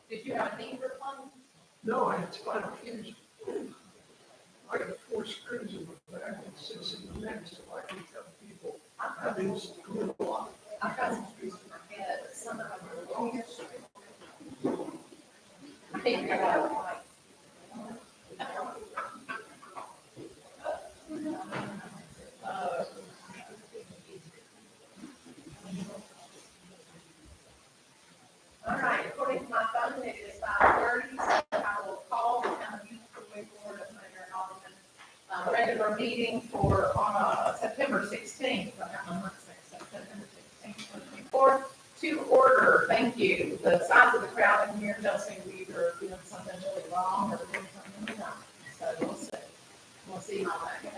Did you have a need for plumbing? No, I had spinal fusion. I got 4 screws in my back and 6 in the neck, so I can tell people I've been doing a lot. I've got some screws in my head, but some of them are long. I think I got it right. All right, according to my phone, it is 5:30, so I will call the county youth board of Mayor Alderman regular meeting for September 16th. September 16th, 2024, to order. Thank you. The size of the crowd in here tells me we are doing something really wrong or doing something wrong. So we'll see. We'll see how that goes.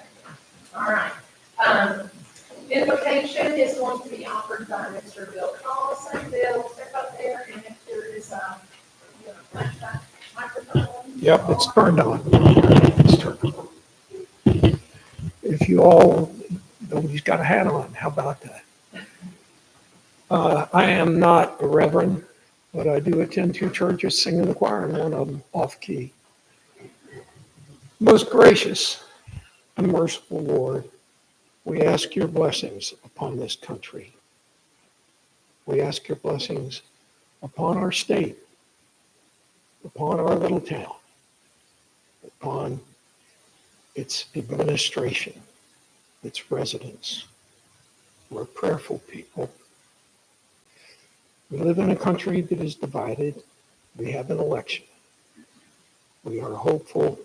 All right. Invocation is going to be offered by Mr. Bill Collison. Bill, step up there, and if there is flashback microphone. Yep, it's turned on. It's turned on. If you all, nobody's got a hat on, how about that? I am not a reverend, but I do attend 2 churches, sing in the choir, and one of them off key. Most gracious and merciful Lord, we ask your blessings upon this country. We ask your blessings upon our state, upon our little town, upon its administration, its residents. We're prayerful people. We live in a country that is divided. We have an election. We are hopeful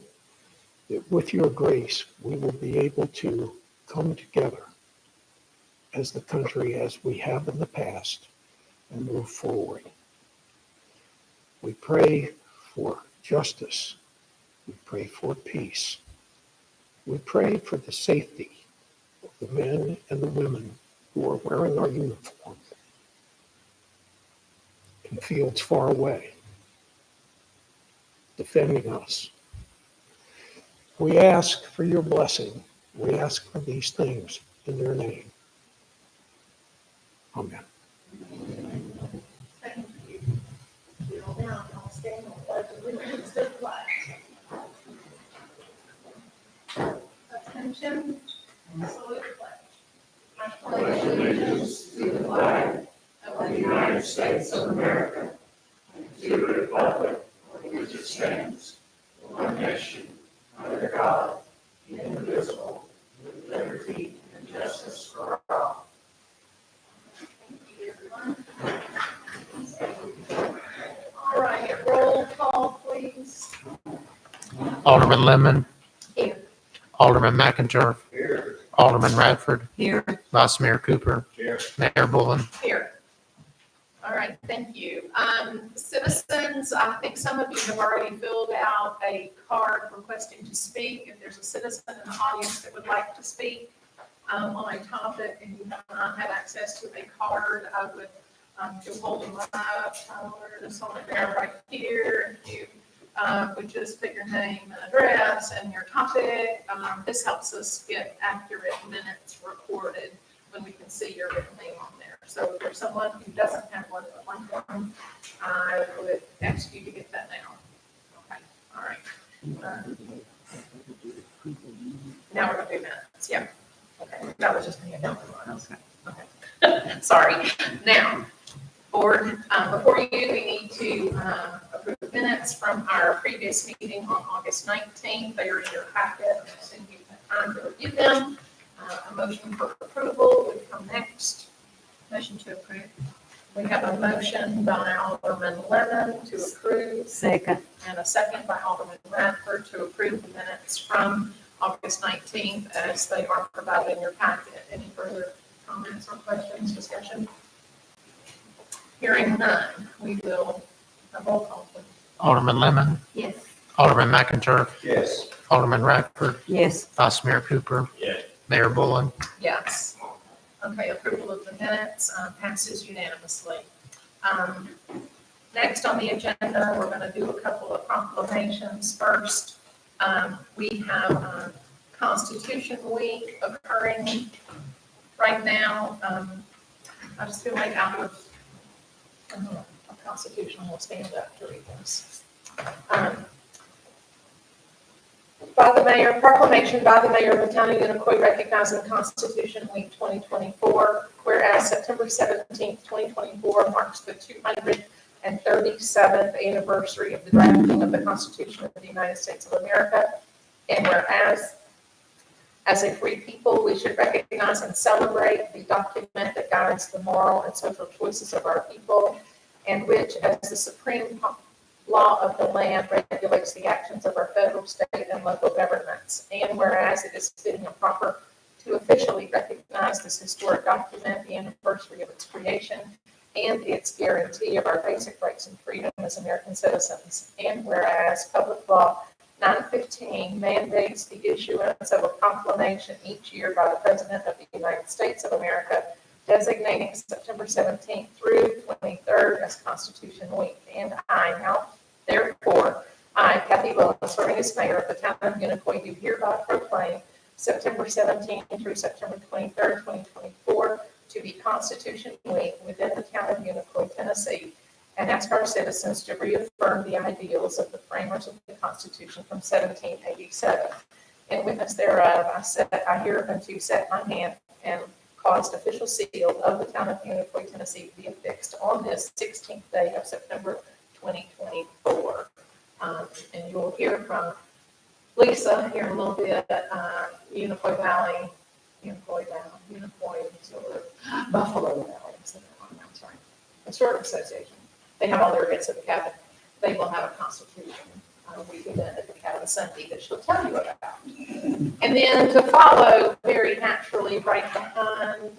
that with your grace, we will be able to come together as the country as we have in the past and move forward. We pray for justice. We pray for peace. We pray for the safety of the men and the women who are wearing our uniform in fields far away, defending us. We ask for your blessing. We ask for these things in your name. Amen. Thank you. Kneel down, I'll stand and pledge allegiance to the flag. Attention, salute the flag. I pledge allegiance to the flag of the United States of America, and to the republic for which it stands, one nation, under God, indivisible, with liberty and justice for all. Thank you, everyone. All right, roll call, please. Alderman Lemon. Here. Alderman McInturf. Here. Alderman Radford. Here. Vice Mayor Cooper. Here. Mayor Bullen. Here. All right, thank you. Citizens, I think some of you have already filled out a card requesting to speak. If there's a citizen in the audience that would like to speak on a topic and you have not had access to a card, I would you'll hold them up, just hold it there right here. If you would just put your name and address and your topic. This helps us get accurate minutes recorded when we can see your written name on there. So if there's someone who doesn't have one I would ask you to get that now. Okay, all right. Now we're gonna do minutes, yeah. Okay, that was just me. Okay. Sorry. Now, board, before you, we need to approve minutes from our previous meeting on August 19th. They are in your packet. I'm assuming you've had time to review them. A motion for approval would come next. Motion to approve. We have a motion by Alderman Lemon to approve. Second. And a second by Alderman Radford to approve the minutes from August 19th as they are provided in your packet. Any further comments or questions, discussion? Hearing none, we will have roll call, please. Alderman Lemon. Yes. Alderman McInturf. Yes. Alderman Radford. Yes. Vice Mayor Cooper. Yes. Mayor Bullen. Yes. Okay, approval of the minutes passes unanimously. Next on the agenda, we're going to do a couple of proclamations. First, we have Constitution Week occurring right now. I just feel like out of, Constitution will stand up to read this. By the mayor, proclamation by the mayor of the town of Unicoi recognizing Constitution Week 2024, whereas September 17th, 2024 marks the 237th anniversary of the drafting of the Constitution of the United States of America, and whereas as a free people, we should recognize and celebrate the document that guides the moral and social choices of our people, and which, as the supreme law of the land, regulates the actions of our federal, state, and local governments. And whereas it is fitting and proper to officially recognize this historic document, the anniversary of its creation, and its guarantee of our basic rights and freedom as American citizens. And whereas Public Law 915 mandates the issuance of a proclamation each year by the President of the United States of America, designating September 17th through 23rd as Constitution Week. And I now, therefore, I, Kathy Willis, serving as mayor of the town of Unicoi, do hereby proclaim September 17th through September 23rd, 2024, to be Constitution Week within the town of Unicoi, Tennessee, and ask our citizens to reaffirm the ideals of the framers of the Constitution from 1787. In witness thereof, I hereunto set my hand and caused official seal of the town of Unicoi, Tennessee to be affixed on this 16th day of September 2024. And you will hear from Lisa here in a little bit, Unicoi Valley, Buffalo Valley, that's right. Historic Association. They have all their events at the cabin. They will have a constitution week event at the cabin Sunday that she'll tell you about. And then to follow very naturally right behind,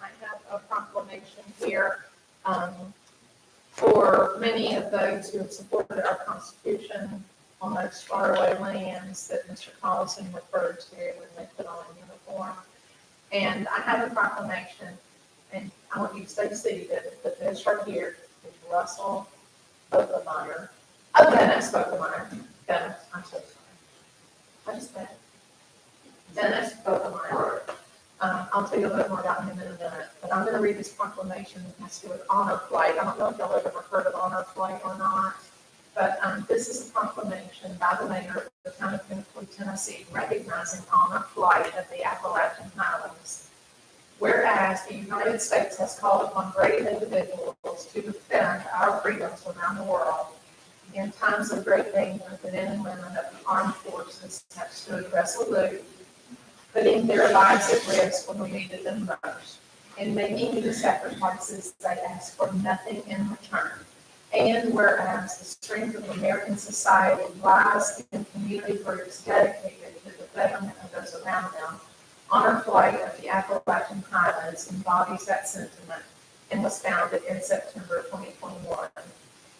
I have a proclamation here for many of those who have supported our Constitution on those faraway lands that Mr. Collison referred to when they put on a uniform. And I have a proclamation, and I want you to stay seated, but this right here is Russell Obermeyer. Oh, Dennis Obermeyer. Dennis, I'm so sorry. I just said Dennis Obermeyer. I'll tell you a little bit more about him in a minute, but I'm going to read this proclamation that has to do with honor flight. I don't know if y'all have ever heard of honor flight or not, but this is a proclamation by the mayor of the town of Unicoi, Tennessee, recognizing honor flight of the Appalachian Highlands. Whereas the United States has called upon brave individuals to defend our freedoms around the world, in times of great danger, the men and women of the armed forces have stood resolute, putting their lives at risk when we needed them most, and making the sacrifices they ask for nothing in return. And whereas the strength of American society lies in community groups dedicated to the betterment of those around them, Honor Flight of the Appalachian Highlands embodies that sentiment and was founded in September 2021.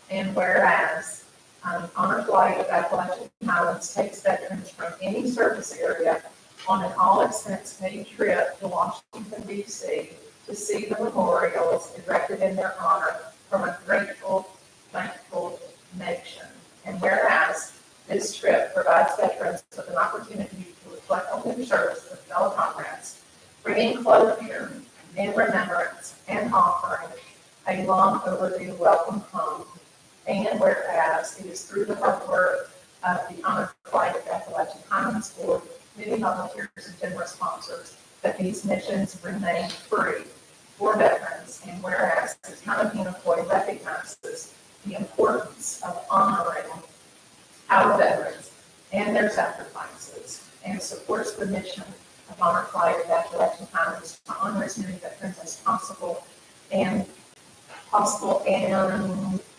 And whereas Honor Flight of Appalachian Highlands takes veterans from any service area on an all-expense-paid trip to Washington, D.C. to see the memorials erected in their honor from a grateful, thankful nation. And whereas this trip provides veterans with an opportunity to reflect on their service with fellow comrades, bringing closure and remembrance and offering a long overdue welcome home. And whereas it is through the hard work of the Honor Flight of Appalachian Highlands Board, many volunteers and generous sponsors, that these missions remain free for veterans. And whereas the town of Unicoi recognizes the importance of honoring our veterans and their sacrifices, and supports the mission of Honor Flight of Appalachian Highlands to honor as many veterans as possible, and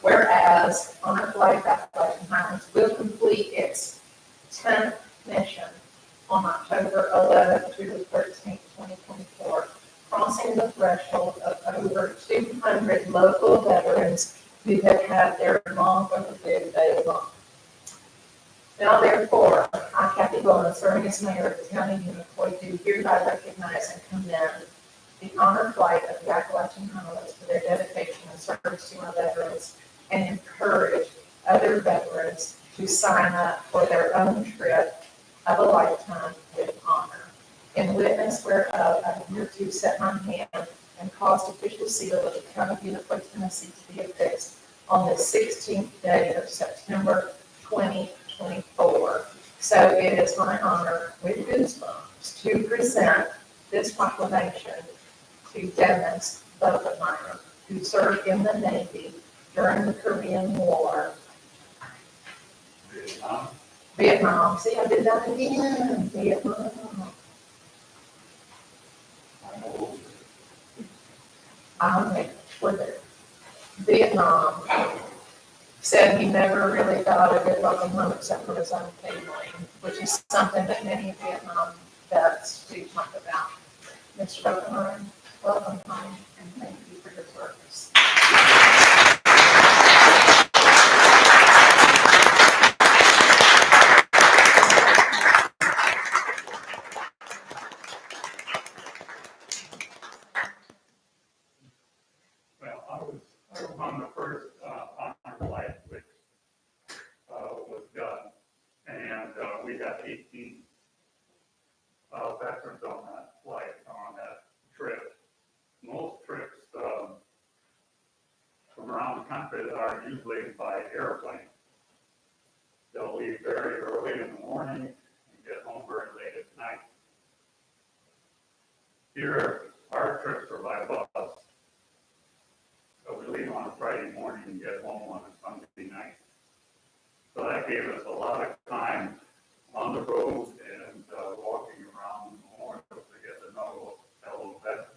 whereas Honor Flight of Appalachian Highlands will complete its 10th mission on October 11th through the 13th, 2024, crossing the threshold of over 200 local veterans who have had their long overdue day long. Now, therefore, I, Kathy Willis, serving as mayor of the town of Unicoi, do hereby recognize and commend the Honor Flight of the Appalachian Highlands for their dedication and service to our veterans, and encourage other veterans to sign up for their own trip of a lifetime with honor. In witness whereof, I hereto set my hand and caused official seal of the town of Unicoi, Tennessee to be affixed on the 16th day of September 2024. So it is my honor, with goosebumps, to present this proclamation to Dennis Bovenmeier, who served in the Navy during the Korean War. Vietnam. See, I did that again. Vietnam. I'll make Twitter. Vietnam. Said he never really got a good welcome home except for his own family, which is something that many Vietnam vets do talk about. Mr. Bovenmeier, welcome home, and thank you for your service. Well, I was on the first honor flight, which was done, and we had 18 veterans on that flight, on that trip. Most trips from around the country are usually by airplane. They'll leave very early in the morning and get home very late at night. Here, our trips are by bus. So we leave on a Friday morning and get home on a Sunday night. So that gave us a lot of time on the road and walking around the memorial to get to know fellow veterans,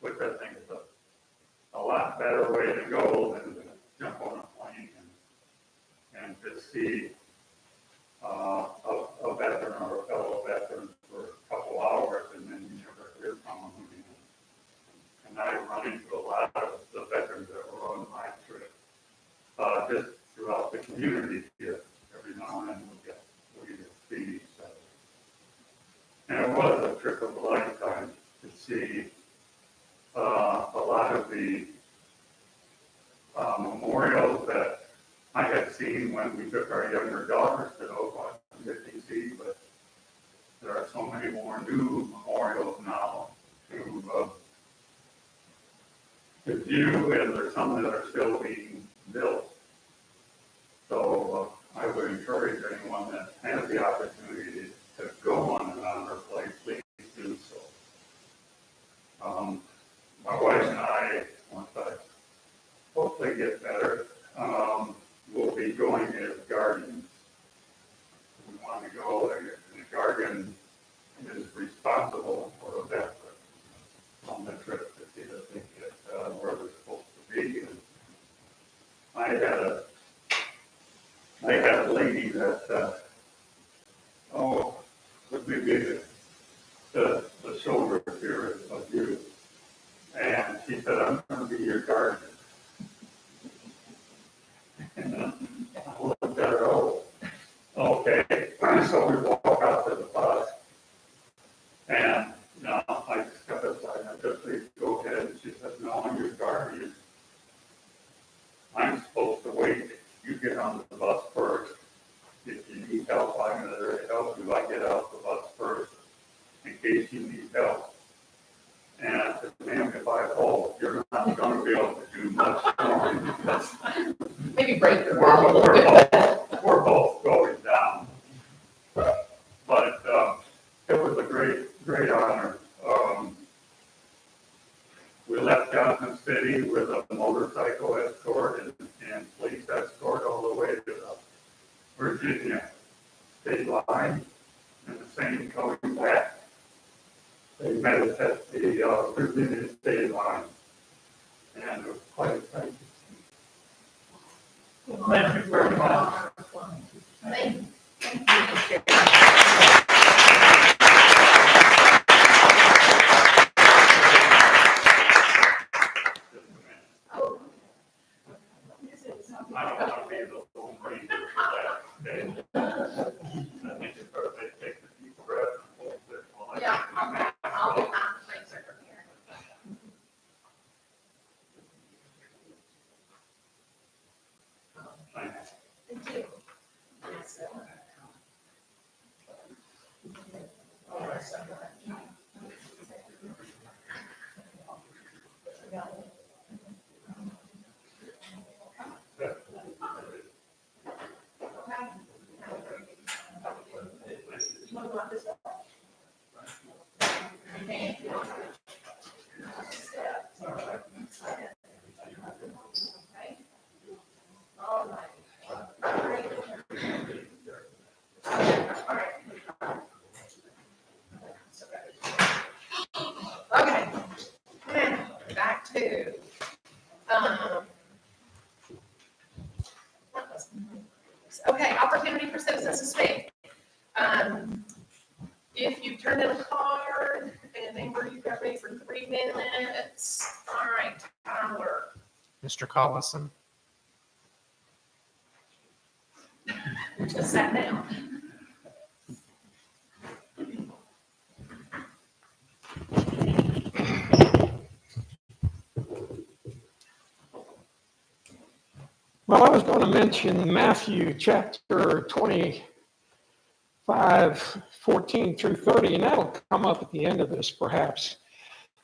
which I think is a lot better way to go than to jump on a plane and to see a veteran or a fellow veteran for a couple hours and then you never hear from them again. And I run into a lot of the veterans that were on my trip, just throughout the community here. Every now and then we get to see each other. And it was a trip of a lifetime to see a lot of the memorials that I had seen when we took our younger daughters to Washington, D.C., but there are so many more new memorials now to view, and there's some that are still being built. So I would encourage anyone that has the opportunity to go on an honor flight, please do so. My wife and I, once I hopefully get better, will be going as guardians. We want to go, and the guardian is responsible for a veteran on the trip to see that they get where they're supposed to be. And I had a lady that, would maybe the shoulder here of you. And she said, I'm going to be your guardian. And I looked at her, okay. So we walk out to the bus. And I stepped aside and I just said, go ahead. And she said, no, I'm your guardian. I'm supposed to wait. You get on the bus first. If you need help, I'm there to help you. I get out the bus first in case you need help. And I said, ma'am, if I fall, you're not going to be able to do much more because Maybe break your arm a little bit. we're both going down. But it was a great honor. We left Johnson City with a motorcycle escort and police escort all the way to the Virginia state line, and the same coming back. They met us at the Virginia state line, and it was quite exciting. Thank you very much. Thank you. Oh. I don't want to be the Lone Ranger for that day. I think it's better they take the deep breath and hold it while I. Yeah, I'll get that later from here. Thanks. Thank you. Yes, Thank you. Okay. All right. All right. Okay. Now, back to, um, okay, opportunity for citizens to speak. If you turn in a card, and Amber, you've got me for 3 minutes. All right, Tyler. Mr. Collison, Just sat down. Well, I was going to mention Matthew chapter 25, 14 through 30, and that'll come up at the end of this perhaps.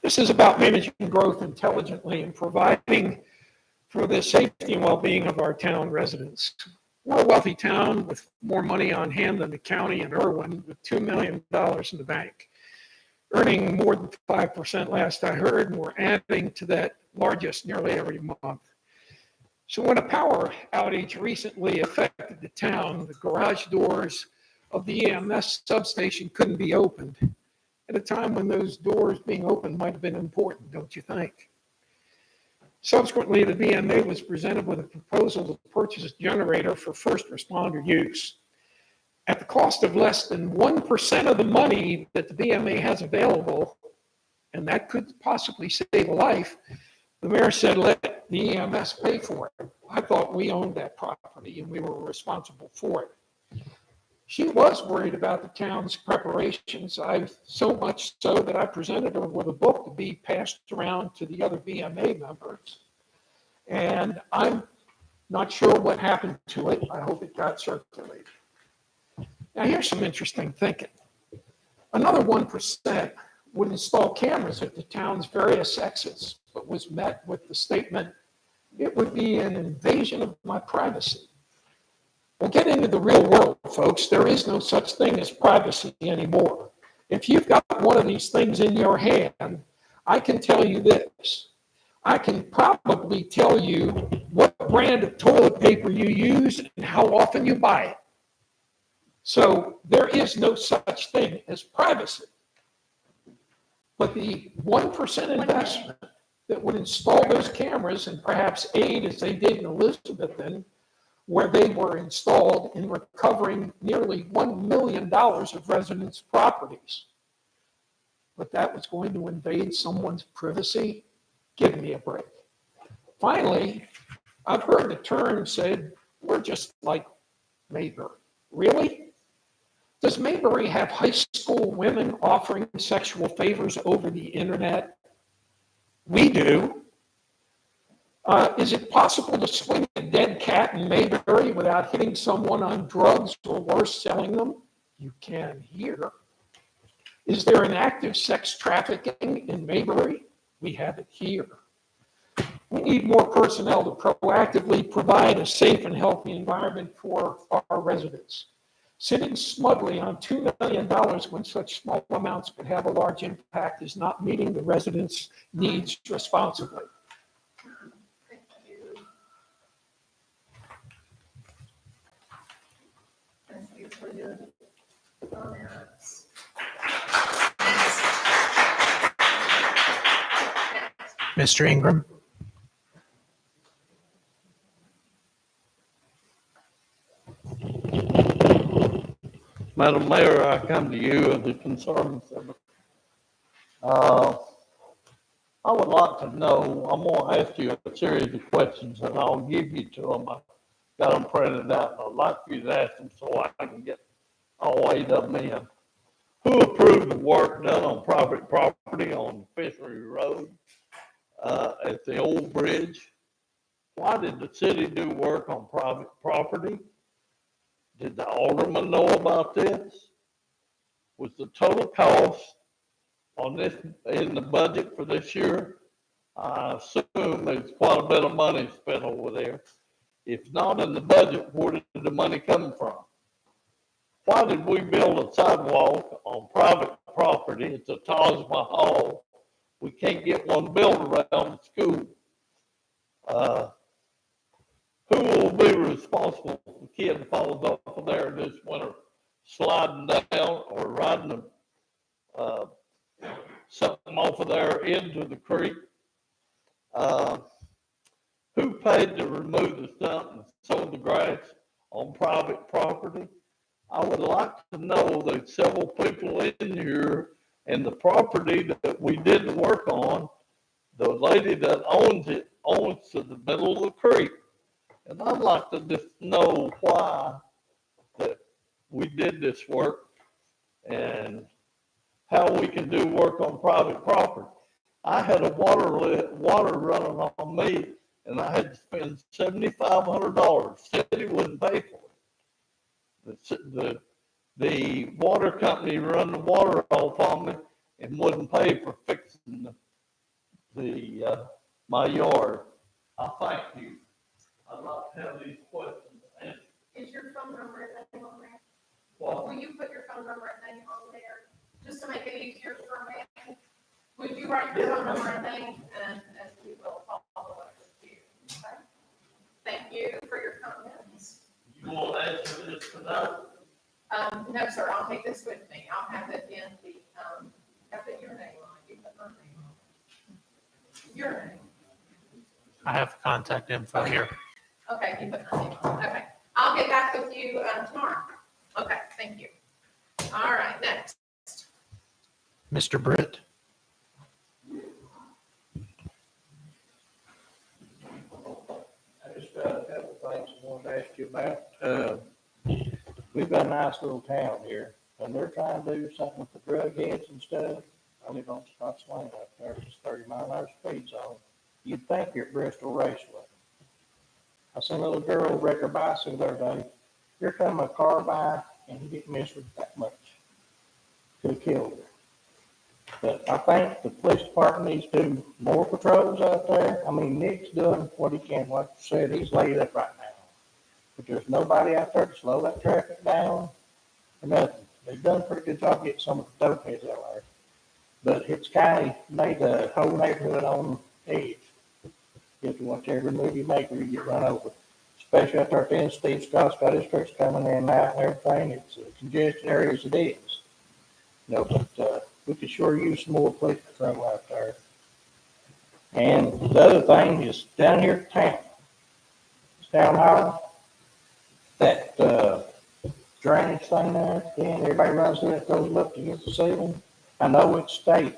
This is about managing growth intelligently and providing for the safety and well-being of our town residents. We're a wealthy town with more money on hand than the county and Irwin, with $2 million in the bank, earning more than 5% last I heard, and we're adding to that largest nearly every month. So when a power outage recently affected the town, the garage doors of the EMS substation couldn't be opened at a time when those doors being opened might have been important, don't you think? Subsequently, the BMA was presented with a proposal to purchase a generator for first responder use. At the cost of less than 1% of the money that the BMA has available, and that could possibly save a life, the mayor said, let the EMS pay for it. I thought we owned that property and we were responsible for it. She was worried about the town's preparations. So much so that I presented her with a book to be passed around to the other BMA members. And I'm not sure what happened to it. I hope it got circulated. Now here's some interesting thinking. Another 1% would install cameras at the town's various exits, but was met with the statement, it would be an invasion of my privacy. Well, get into the real world, folks. There is no such thing as privacy anymore. If you've got one of these things in your hand, I can tell you this. I can probably tell you what brand of toilet paper you use and how often you buy it. So there is no such thing as privacy. But the 1% investment that would install those cameras and perhaps aid, as they did in Elizabethton, where they were installed in recovering nearly $1 million of residents' properties. But that was going to invade someone's privacy? Give me a break. Finally, I've heard the term said, we're just like Mayberry. Really? Does Mayberry have high school women offering sexual favors over the internet? We do. Is it possible to swing a dead cat in Mayberry without hitting someone on drugs or worse, selling them? You can here. Is there an active sex trafficking in Mayberry? We have it here. We need more personnel to proactively provide a safe and healthy environment for our residents. Sitting smugly on $2 million when such small amounts could have a large impact is not meeting the residents' needs responsibly. Thank you. Thank you for your comments. Mr. Ingram, Madam Mayor, I come to you as a concerned citizen. I would like to know, I'm gonna ask you a series of questions and I'll give you to them. I got them printed out. I'd like for you to ask them so I can get all 8 of them in. Who approved the work done on private property on Fishery Road, at the old bridge? Why did the city do work on private property? Did the alderman know about this? Was the total cost on this in the budget for this year? I assume there's quite a bit of money spent over there. If not in the budget, where did the money come from? why did we build a sidewalk on private property? It's a Taj Mahal. We can't get one built around the school. Who will be responsible if a kid falls off of there this winter, sliding down or riding something off of there into the creek? Who paid to remove the stump and sow the grass on private property? I would like to know that several people in here and the property that we did the work on, the lady that owns it owns to the middle of the creek. And I'd like to just know why that we did this work and how we can do work on private property. I had a water running on me, and I had to spend $7,500. City wouldn't pay for it. The water company run the water off on me and wouldn't pay for fixing my yard. I thank you. I'd like to have these questions answered. Is your phone number and name on there? Well, Will you put your phone number and name on there, just to make it easier for me? Would you write your phone number and name, and we will follow up with you, okay? Thank you for your comments. you want to answer this tonight? No, sir, I'll take this with me. I'll have it in the, I'll put your name on it, you put my name on it. Your name. I have contact info here. Okay, you put my name on it. Okay. I'll get back with you tomorrow. Okay, thank you. All right, next. Mr. Britt, I just got a couple things I wanted to ask you about. We've got a nice little town here, and they're trying to do something with the drug heads and stuff. I live on Scott's Lane up there, it's 30-mile-an-hour speed zone. You'd think you're at Bristol Raceway. I seen a little girl wreck her bicycle the other day. Here come a car by, and he didn't miss her that much. Could have killed her. But I think the police department needs to do more patrols out there. I mean, Nick's doing what he can. Like I said, he's laid up right now. But there's nobody out there to slow that traffic down or nothing. They've done a pretty good job getting some of the dope heads out there. But it's kind of made the whole neighborhood on edge. You have to watch every move you make or you get run over. Especially out there at the end, Steve Scott's got his trucks coming in and out and everything. It's a congested area as it is. No, but we could sure use some more police patrol out there. And the other thing is down here at town, town hall, that drainage thing there, and everybody runs through it, goes up against the ceiling. I know it's state,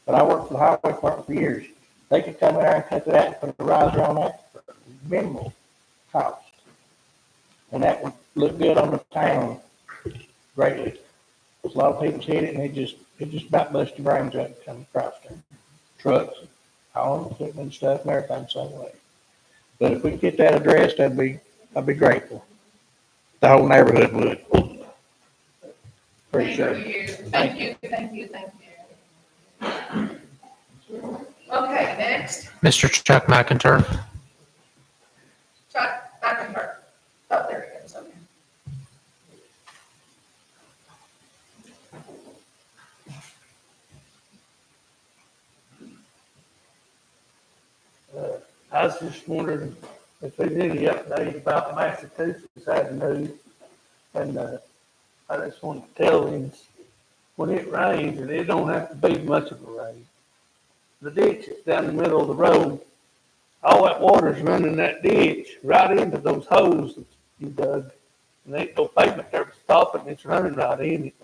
but I worked for the highway department for years. They could come in there and cut it out and put a riser on that for minimal cost. And that would look good on the town greatly. A lot of people hit it and it just about bust your brains out coming across there. Trucks, hauling equipment and stuff and everything the same way. But if we could get that addressed, I'd be grateful. The whole neighborhood would. Appreciate it. Thank you, thank you, thank you. Okay, next, Mr. Chuck McIntyre, Chuck McIntyre. Oh, there he goes, okay. I was just wondering if there's any update about Massachusetts Avenue. And I just want to tell him, when it rains, and it don't have to be much of a rain, the ditch is down the middle of the road. All that water's running that ditch right into those holes that you dug. And there ain't no pavement there to stop it, and it's running right in it.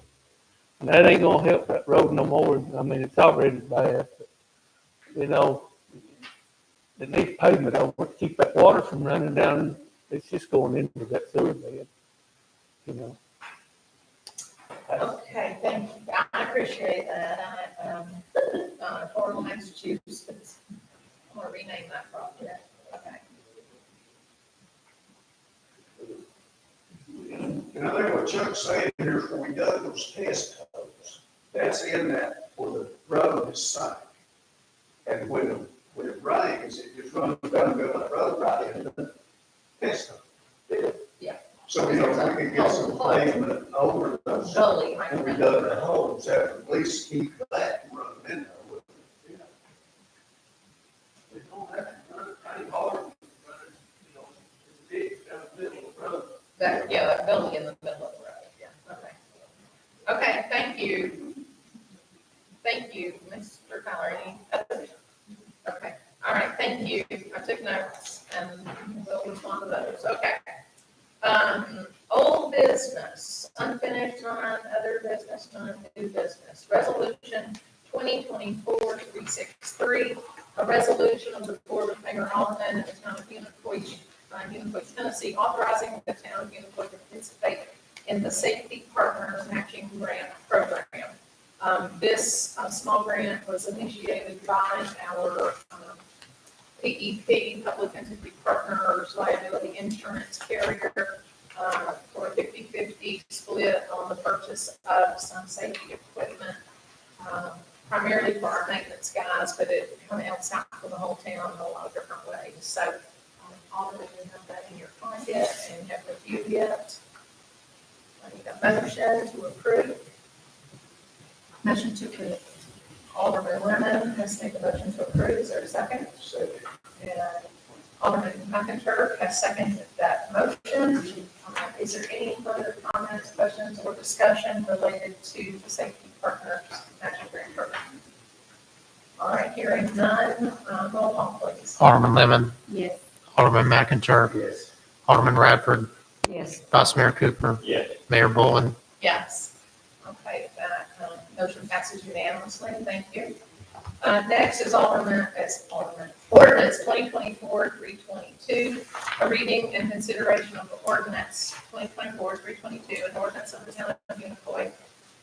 And that ain't gonna help that road no more. I mean, it's already bad, but, you know, it needs pavement over to keep that water from running down. It's just going into that sewer bed, you know. Okay, thank you. I appreciate that. Florida, Massachusetts. I'm gonna rename that project. Okay. And I think what Chuck's saying here is when we dug those test holes, that's in that where the road is sunk. And when it rains, it just runs down the middle of the road right into the test hole. Yeah. So, we could get some pavement over those, Gully, and we right? dug the holes, that would at least keep that from running in there. We don't have to run it pretty hard, but it's, you know, it's big, down the middle of the road. That, yeah, that gully in the middle of the road, yeah, okay. Okay, thank you. Thank you, Mr. Tyler. Any other? Okay, all right, thank you. I took notes and we'll respond to those. Okay. Old business, unfinished none, other business none, new business. Resolution 2024-363, a resolution of the Board of Mayor Alderman of the Town of Unicoi, Tennessee, authorizing the Town of Unicoi to participate in the Safety Partners Matching Grant Program. This small grant was initiated by our PEP, Public Entity Partners Liability Insurance Carrier, for a 50-50 split on the purchase of some safety equipment, primarily for our maintenance guys, but it kind of helps out for the whole town in a lot of different ways. So, already you have that in your pocket and have reviewed it. I need a motion to approve. Motion to approve. Alderman Lemon has made the motion to approve. Is there a second? Second. And Alderman McIntyre has seconded that motion. Is there any further comments, questions, or discussion related to the Safety Partners Matching Grant Program? All right, hearing none, roll call please. Alderman Lemon, Yes. Alderman McIntyre, Yes. Alderman Radford, Yes. Vice Mayor Cooper, Yes. Mayor Bullen. Yes. Okay, that motion passes unanimously. Thank you. Next is ordinance 2024-322, a reading and consideration of the ordinance 2024-322, an ordinance of the Town of Unicoi,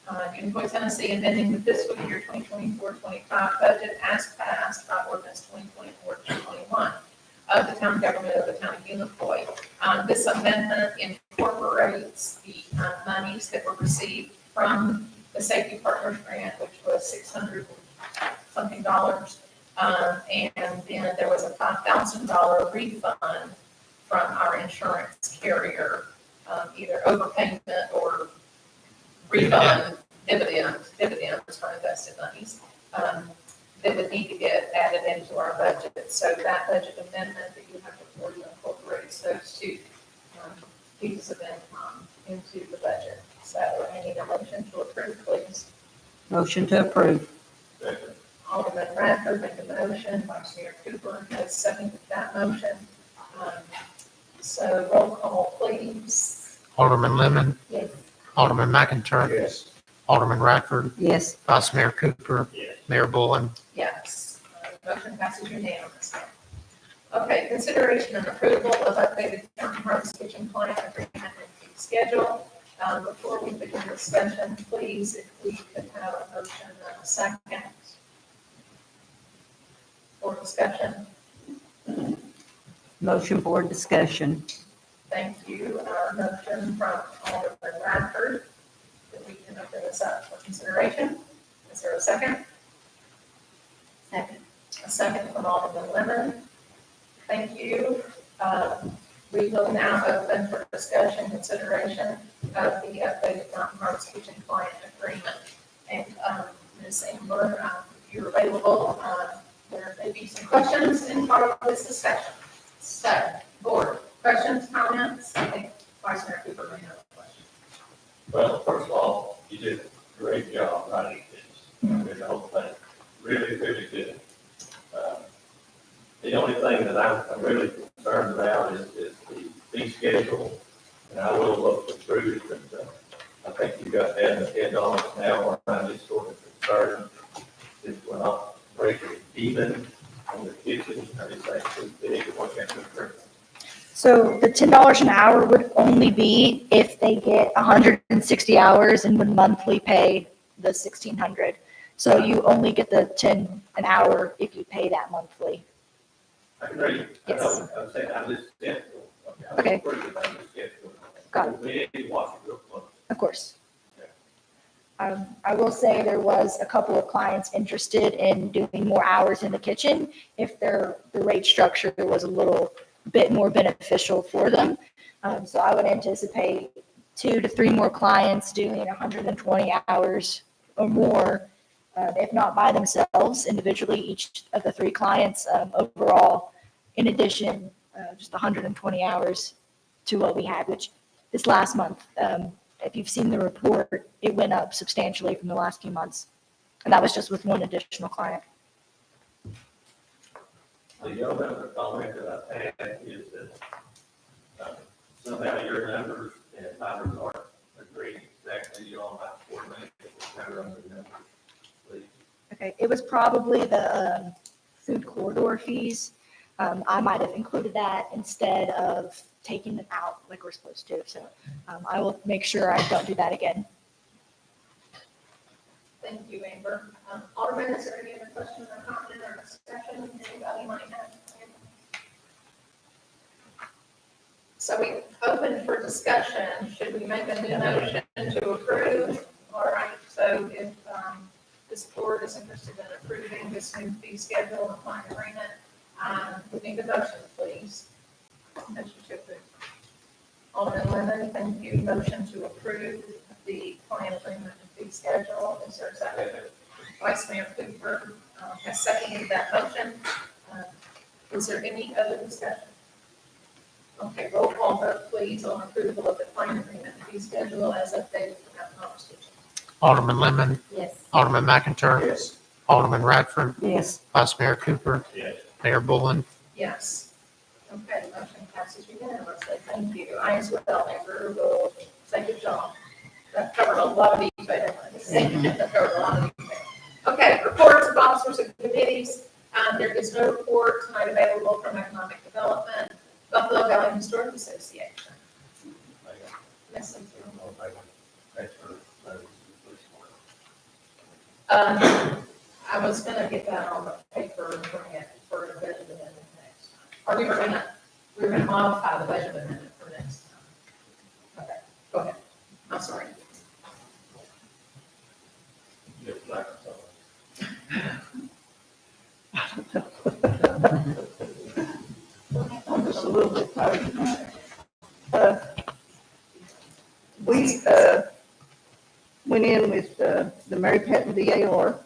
Unicoi, Tennessee, amending the fiscal year 2024-25 budget as passed by ordinance 2024-221 of the town government of the Town of Unicoi. This amendment incorporates the monies that were received from the Safety Partners Grant, which was $600 something. And then there was a $5,000 refund from our insurance carrier, either overpayment or refund dividends for invested monies, that would need to get added into our budget. So that budget amendment that you have before you incorporates those two pieces of income into the budget. So I need a motion to approve, please. Motion to approve. Second. Alderman Radford made the motion, Vice Mayor Cooper has seconded that motion. So roll call, please. Alderman Lemon, Yes. Alderman McIntyre, Yes. Alderman Radford, Yes. Vice Mayor Cooper, Yes. Mayor Bullen. Yes. Motion passes unanimously. Okay, consideration and approval of updated County Harv's Kitchen Plan Agreement and fee schedule. Before we begin discussion, please, if we could have a motion and a second for discussion. Motion for discussion. Thank you. Our motion from Alderman Radford, that we can open this up for consideration. Is there a second? Second. A second from Alderman Lemon. Thank you. We will now open for discussion, consideration of the updated Mountain Harvest Kitchen Client Agreement. And Ms. Amber, if you're available, there may be some questions in part of this discussion. So, board, questions, comments? I think Vice Mayor Cooper may have a question. Well, first of all, you did a great job writing this. The whole thing, really, really good. The only thing that I'm really concerned about is the fee schedule, and I will look through it, and I think you got that in the $10 an hour, I'm just sort of concerned if we're not breaking even on the kitchen, I just think it's too big, what can we bring? So the $10 an hour would only be if they get 160 hours and would monthly pay the 1,600. So you only get the 10 an hour if you pay that monthly. I agree. Yes. I'm saying I'm just skeptical. Okay. I'm just skeptical. Got it. We need to watch it real close. Of course. I will say there was a couple of clients interested in doing more hours in the kitchen if the rate structure was a little bit more beneficial for them. So I would anticipate 2 to 3 more clients doing 120 hours or more, if not by themselves individually, each of the 3 clients overall, in addition, just 120 hours to what we had, which this last month, if you've seen the report, it went up substantially from the last few months. And that was just with one additional client. The other comment that I had is that somehow your numbers and ours aren't agreeing exactly on how to coordinate our other numbers, please. Okay, it was probably the food corridor fees. I might have included that instead of taking them out like we're supposed to. So I will make sure I don't do that again. Thank you, Amber. Alderman, is there any other question or comment or discussion anybody might have? So we open for discussion. Should we make a new motion to approve? All right, so if this board is interested in approving this new fee schedule and client agreement, we need a motion, please. Motion to approve. Alderman Lemon, thank you. Motion to approve the client agreement and fee schedule. Is there a second? Vice Mayor Cooper has seconded that motion. Is there any other discussion? Okay, roll call vote, please, on approval of the client agreement and fee schedule as updated from that conversation. Alderman Lemon, Yes. Alderman McIntyre, Yes. Alderman Radford, Yes. Vice Mayor Cooper, Yes. Mayor Bullen. Yes. Okay, motion passes unanimously. Thank you. I as well, Amber, will say good job. That covered a lot of detail. That covered a lot of detail. Okay, reports of officers and committees. There is no report tonight available from Economic Development, Buffalo Valley Historic Association. Yes, thank you. I was gonna get that on the paper and bring it for the budget amendment next time. Or we were gonna modify the budget amendment for next time. Okay, go ahead. I'm sorry. Yes, like I'm just a little bit tired tonight. We went in with the Mary Patton DAR.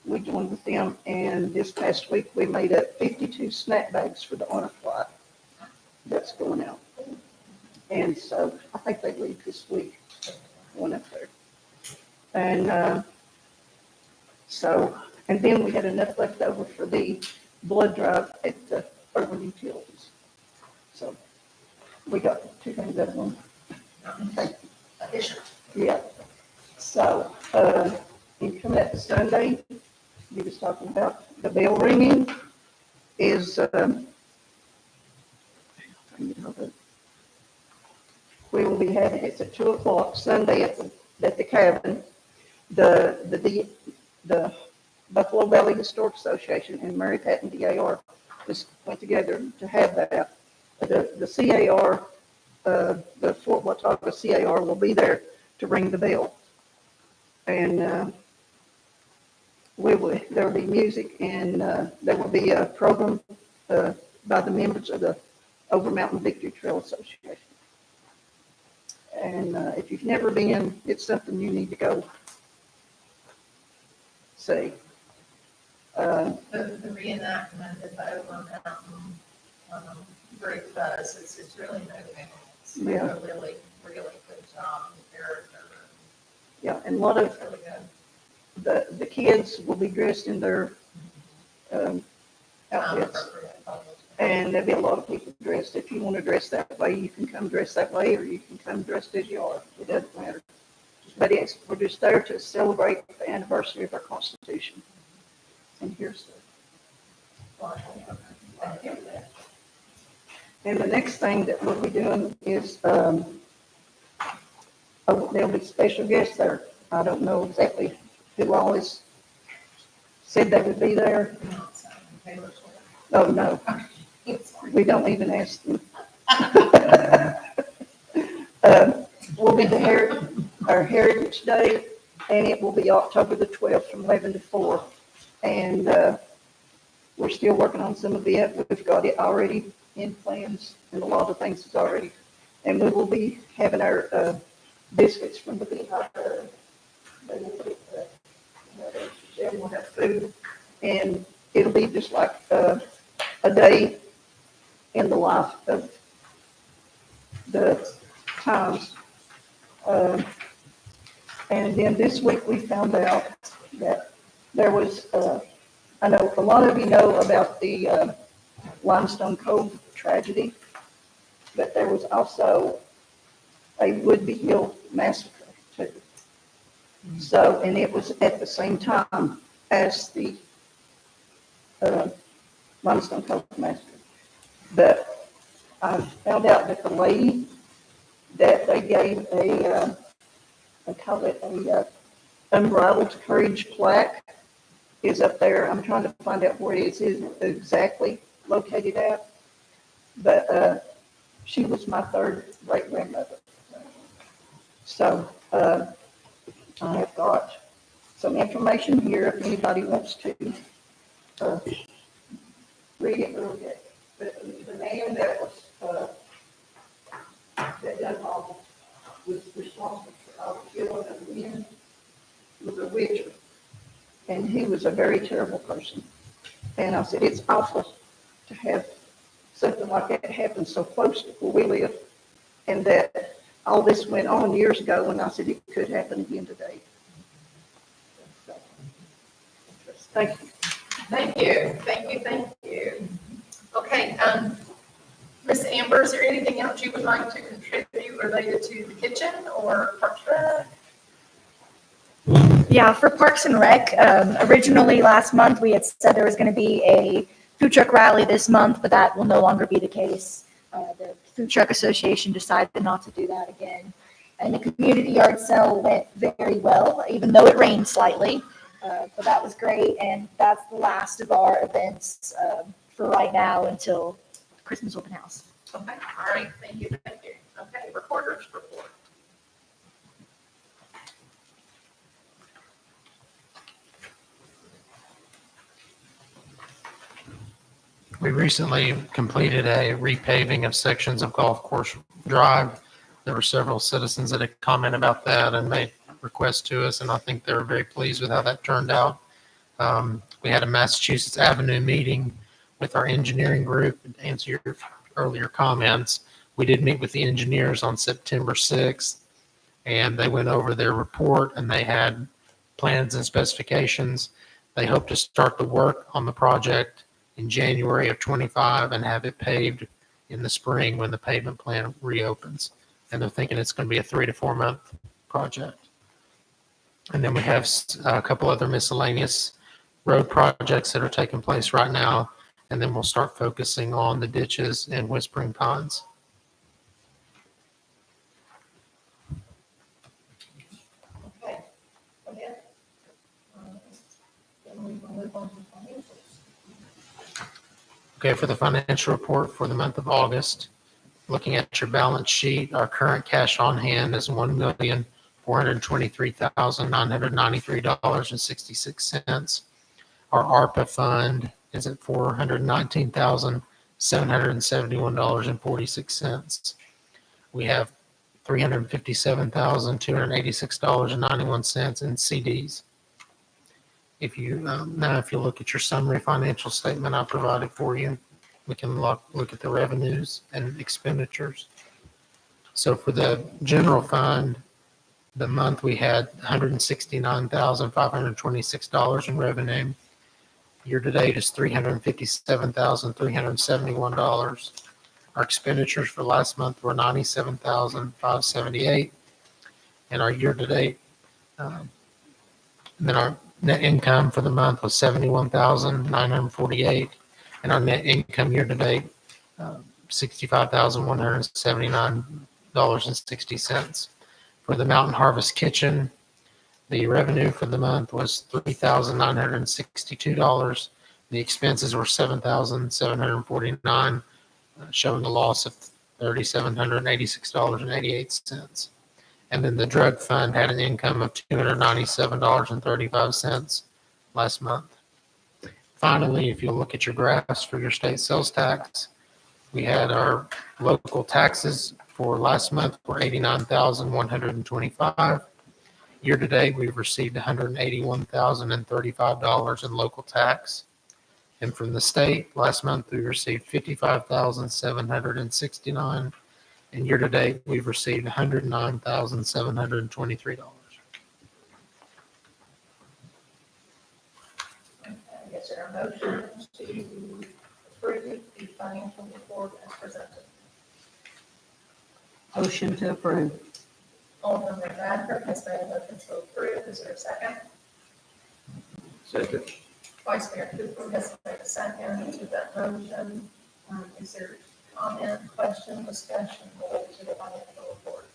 We joined with them, and this past week, we made up 52 snack bags for the honor flight that's going out. And so I think they leave this week, going up there. And and then we had enough left over for the blood drive at the urban utilities. So we got 2 things out of them. Yeah. So, in coming up Sunday, we was talking about the bell ringing is, we will be having, it's at 2:00 Sunday at the cabin. The Buffalo Valley Historic Association and Mary Patton DAR just went together to have that. The CAR, the Fort Watauga CAR will be there to ring the bell. And there will be music, and there will be a program by the members of the Over Mountain Victory Trail Association. And if you've never been, it's something you need to go see. The reenactment at the Over Mountain group does, it's really moving. It's Yeah. a really, really good job. Yeah, and a lot of It's really good. the kids will be dressed in their outfits. And there'll be a lot of people dressed. If you want to dress that way, you can come dressed that way, or you can come dressed as you are. It doesn't matter. But we're just there to celebrate the anniversary of our Constitution. And here's and the next thing that we'll be doing is, there'll be special guests there. I don't know exactly who always said they would be there. Oh, no. We don't even ask them. Will be our Heritage Day, and it will be October the 12th from 11 to 4. And We're still working on some of it. We've got it already in plans, and a lot of things is already. And we will be having our biscuits from the beehive. They will put everyone have food, and it'll be just like a day in the life of the times. And then this week we found out that there was, I know a lot of you know about the Limestone Cove tragedy, but there was also a Woodby Hill massacre too. So, and it was at the same time as the Limestone Cove massacre. But I found out that the lady that they gave I call it a Unbridled Courage plaque is up there. I'm trying to find out where it is exactly located at. But she was my third great grandmother. So I have got some information here if anybody wants to read it real good. But the man that was that done all was responsible for all the killing of the men was a witcher, and he was a very terrible person. And I said, it's awful to have something like that happen so close to where we live, and that all this went on years ago, and I said it could happen again today. So, thank you. Thank you, thank you, thank you. Okay, Ms. Amber, is there anything else you would like to contribute related to the kitchen or Parks and Rec? Yeah, for Parks and Rec, originally last month, we had said there was going to be a food truck rally this month, but that will no longer be the case. The Food Truck Association decided not to do that again. And the community yard sale went very well, even though it rained slightly. But that was great, and that's the last of our events for right now until Christmas open house. Okay, all right, thank you, thank you. Okay, recorder's report. We recently completed a repaving of sections of Golf Course Drive. There were several citizens that had commented about that and made requests to us, and I think they were very pleased with how that turned out. We had a Massachusetts Avenue meeting with our engineering group. To answer your earlier comments, we did meet with the engineers on September 6th, and they went over their report, and they had plans and specifications. They hope to start the work on the project in January of 25 and have it paved in the spring when the pavement plan reopens. And they're thinking it's going to be a 3 to 4 month project. And then we have a couple other miscellaneous road projects that are taking place right now. And then we'll start focusing on the ditches and Whispering Pines. Okay, go ahead. Then we will move on to financials. Okay, for the financial report for the month of August, looking at your balance sheet, our current cash on hand is $1,423,993.66. Our ARPA fund is at $419,771.46. We have $357,286.91 in CDs. If you now, if you look at your summary financial statement I provided for you, we can look at the revenues and expenditures. So for the general fund, the month we had $169,526 in revenue. Year to date is $357,371. Our expenditures for last month were $97,578, and our year to date, and then our net income for the month was $71,948, and our net income year to date, $65,179.60. For the Mountain Harvest Kitchen, the revenue for the month was $3,962. The expenses were $7,749, showing a loss of $3,786.88. And then the drug fund had an income of $297.35 last month. Finally, if you look at your graphs for your state sales tax, we had our local taxes for last month were 89,125. Year to date, we've received $181,035 in local tax. And from the state, last month, we received $55,769. And year to date, we've received $109,723. Is there a motion to approve the financial report as presented? Motion to approve. Alderman Radford has made a motion to approve. Is there a second? Second. Vice Mayor Cooper has made a second to that motion. Is there comment, question, discussion related to the financial report?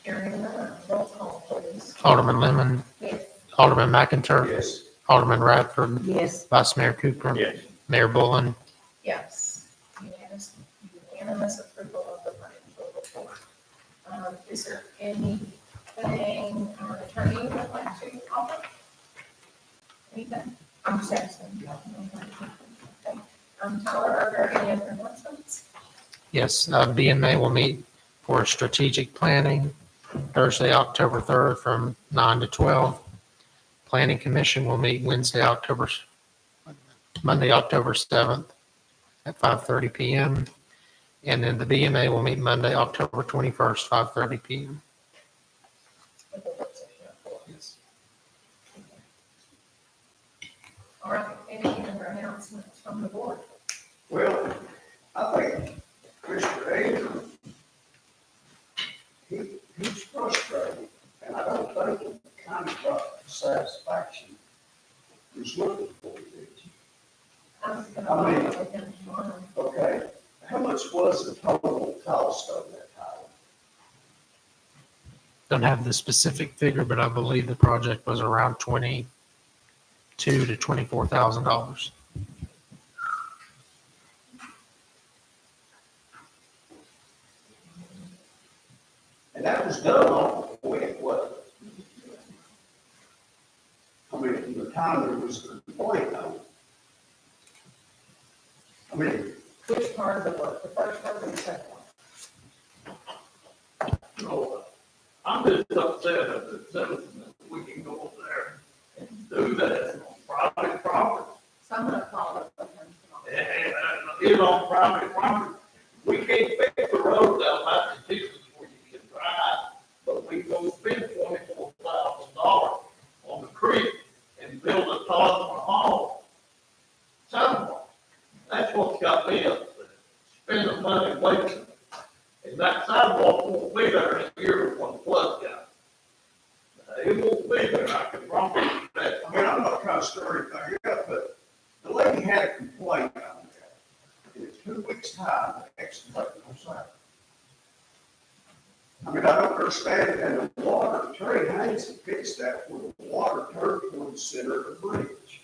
Hearing none, roll call, please. Alderman Lemon, Yes. Alderman McIntyre, Yes. Alderman Radford, Yes. Vice Mayor Cooper, Yes. Mayor Bullen. Yes. Unanimous approval of the financial report. Is there anything our attorney would like to offer? Anything? I'm Saxon. Okay. Tyler, are there any other announcements? Yes, BMA will meet for strategic planning Thursday, October 3rd from 9 to 12. Planning Commission will meet Monday, October 7th at 5:30 PM. And then the BMA will meet Monday, October 21st, 5:30 PM. With the work session at 4? Yes. All right, any other announcements from the board? Well, I think Mr. Adams, he's frustrated, and I don't think he kind of got the satisfaction he's looking for, did you? I'm gonna I mean- follow with him tomorrow. Okay, how much was the total cost of that tower? Don't have the specific figure, but I believe the project was around $22,000 to $24,000. And that was done on when, what? I mean, from the time there was a complaint on it. I mean, Which part of the work, the first part or the second one? No, I'm just upset at the citizens that we can go up there and do that on private property. So I'm gonna follow up with him tomorrow. And it's on private property. We can't fix the road down Massachusetts where you can drive, but we go spend $24,000 on the creek and build a Todd Hall sidewalk. That's what's got me upset. Spending money wasting. And that sidewalk won't be there in a year when the flood comes. It won't be there, I can promise you that. I mean, I'm not trying to stir anything up, but the lady had a complaint on that. In 2 weeks' time, the excavator was out. I mean, I don't understand it, and the water, Terry Haynes had fixed that where the water turned toward the center of the bridge.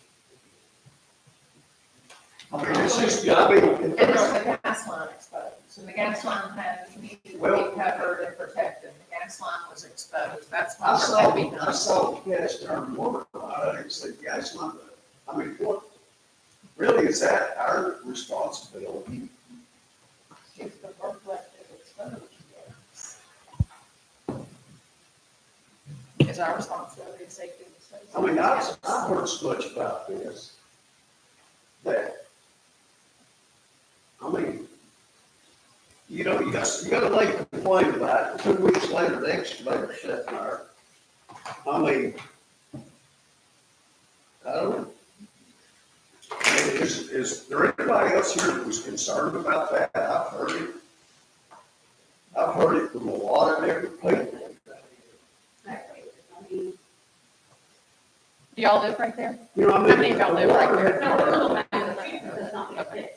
I mean, it's just, I mean, And there's the gas line exposed, so the gas line needed to be covered and protected, the gas line was exposed, that's why I we're saw, leaving I them. saw the gas turn water, I didn't see gas line, but, I mean, what, really, is that our responsibility? If the work left it exposed, yes. It's our responsibility to safety of the citizens. I mean, I've heard so much about this, that, I mean, you know, you got a lady complain about it, 2 weeks later, the excavator shut there. I mean, I don't know. I mean, is there anybody else here that was concerned about that? I've heard it from a lot of different people. Do y'all live right there? You know, I mean. How many of y'all live right there? Okay.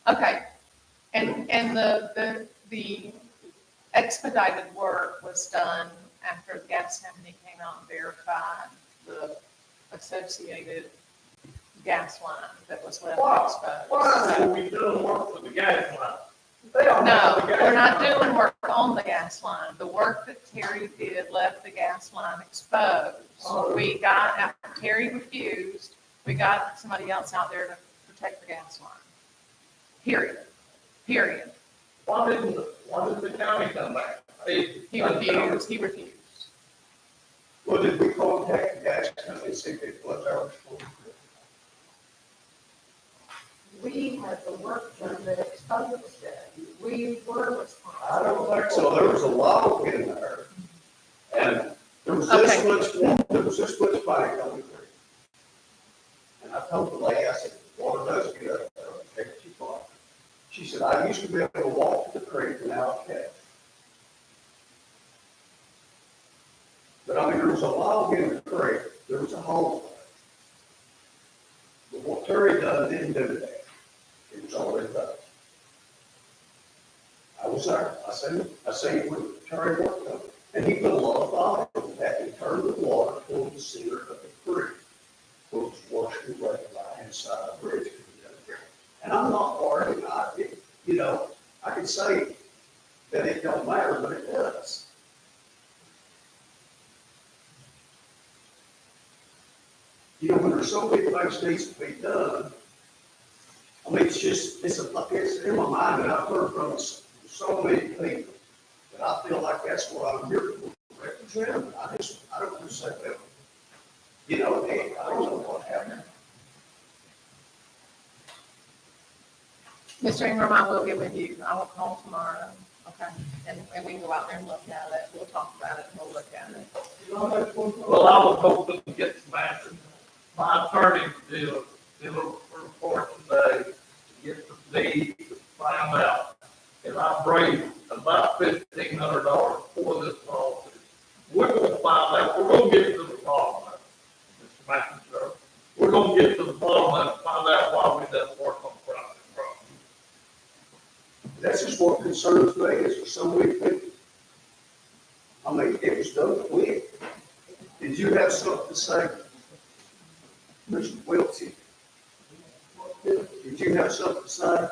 Okay, and the expedited work was done after the gas company came out and verified the associated gas line that was left exposed. Why are we doing work for the gas line? No, we're not doing work on the gas line. The work that Terry did left the gas line exposed. We got, after Terry refused, we got somebody else out there to protect the gas line. Period. Period. Why did the county come back? He refused. Well, did we contact the gas company and see if it was our responsibility? We had the work done that exposed it. We were responsible. I don't think so. There was a log in there. And there was this much pipe on the creek. And I told the lady, I said, water does get up there, take it too far. She said, I used to be able to walk to the creek and now I can't. But I mean, there was a log in the creek, there was a hole. But what Terry done didn't do that. It was already done. I was there, I seen it when Terry worked on it. And he put a lot of thought into that, he turned the water toward the center of the creek, which was washing away the right side of the bridge. And I'm not arguing, I can say that it don't matter, but it does. When there's so many things needs to be done, I mean, it's in my mind, and I've heard from so many people, that I feel like that's what I'm here to represent. I don't want to say, well, hey, I don't know what happened. Mr. Ingram, I will get with you. I will call tomorrow. Okay. And we can go out there and look at it. We'll talk about it and we'll look at it. Well, I was hoping to get some answers. My attorney did a report today to get the deed to find out. And I raised about $1,500 for this lawsuit. We're gonna find out, we're gonna get to the bottom of it, Mr. McIntyre. We're gonna get to the bottom of it and find out why we didn't work on private property. That's just what concerns me, is there's so many people. I mean, it was done quick. Did you have something to say, Mr. Wiltie? Did you have something to say?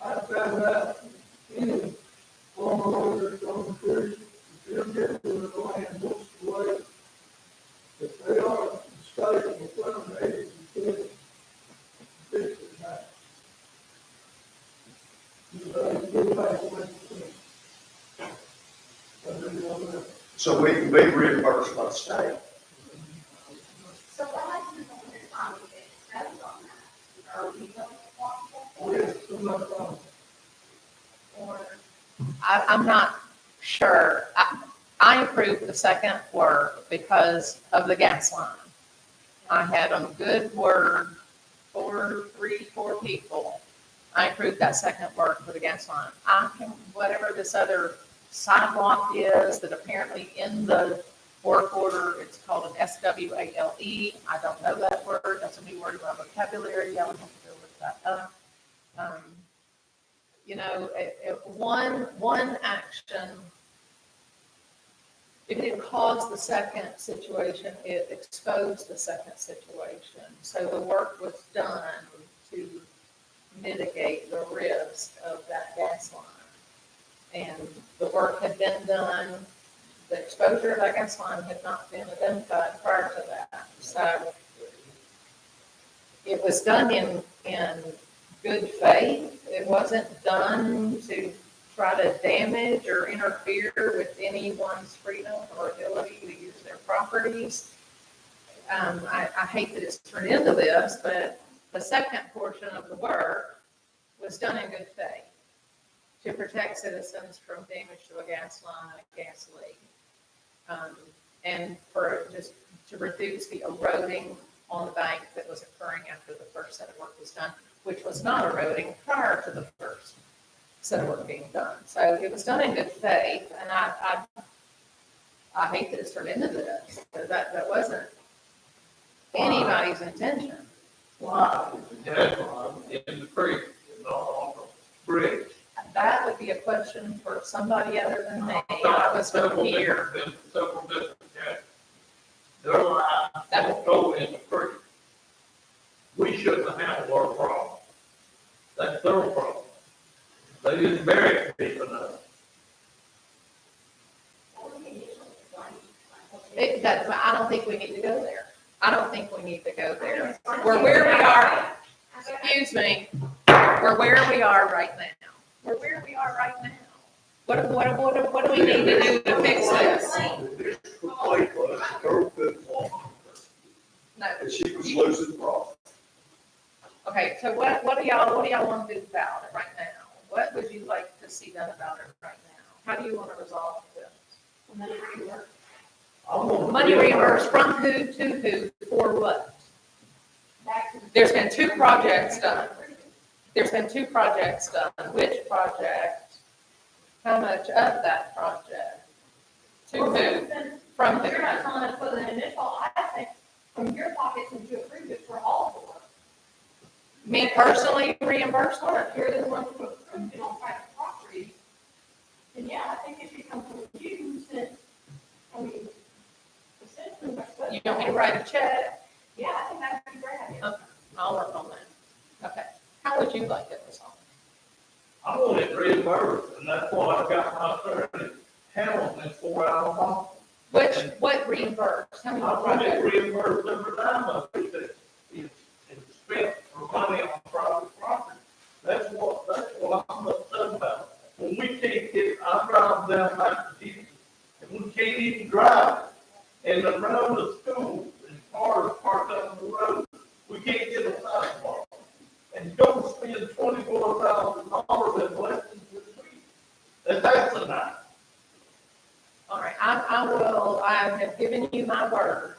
I found out any homeowners on the street, they're getting to the land most of the way. If they are mistaken with one age, it's 59. So we can be reimbursed by the state. So why is it on this time of it? That's on that. Are we responsible? Or, I'm not sure. I approved the second work because of the gas line. I had a good word for 4 people. I approved that second work for the gas line. I can, whatever this other sidewalk is that apparently in the work order, it's called an SWALE. I don't know that word. That's a new word in my vocabulary. I would have to go look that up. One action, it didn't cause the second situation, it exposed the second situation. So the work was done to mitigate the risk of that gas line. And the work had been done, the exposure of that gas line had not been identified prior to that. So it was done in good faith. It wasn't done to try to damage or interfere with anyone's freedom or ability to use their properties. I hate that it's turned into this, but the second portion of the work was done in good faith to protect citizens from damage to a gas line, a gas leak. And for just to reduce the eroding on the bank that was occurring after the first set of work was done, which was not eroding prior to the first set of work being done. So it was done in good faith, and I hate that it's turned into this. That wasn't anybody's intention. Why is the gas line in the creek and not on the bridge? That would be a question for somebody other than me. I was from here. Several different gas. Their line don't go in the creek. We shouldn't have handled our problem. That's their problem. They didn't bury it deep enough. It does, I don't think we need to go there. I don't think we need to go there. We're where we are, excuse me, we're where we are right now. We're where we are right now. What do we need to do to fix this? This complaint was her good law, No. and she was losing profit. Okay, so what do y'all want to do about it right now? What would you like to see done about it right now? How do you want to resolve this? Money reimbursed from who to who for what? There's been two projects done. There's been two projects done. Which project? How much of that project? To who? From who? You're not telling us for the initial, I think, from your pocket since you approved it for all four. Me personally reimbursed her? You're the one who approved it on private property. And yeah, I think it should come from you since, I mean, essentially, that's what. You want me to write a check? Yeah, I think that'd be a great idea. Okay, I'll work on that. Okay. How would you like it resolved? I want it reimbursed, and that's why I got my attorney handling this 4 hour. What reimbursed? How many I want it projects? reimbursed every time I do that. It's spent for money on private property. That's what I'm upset about. When we can't get, I drive down Massachusetts, and we can't even drive. And around the school, and cars parked on the road, we can't get a sidewalk. And go spend $24,000 in lessons this week. That's asinine. All right, I have given you my word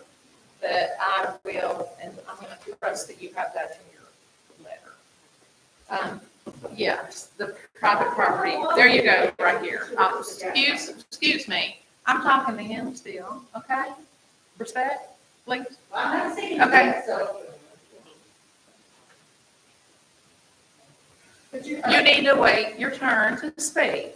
that I will, and I'm going to trust that you have that in your letter. Yes, the private property, there you go, right here. Excuse me, I'm talking to him still, okay? Respect, please. I'm not saying Okay. that, so. But You need to wait your turn to speak.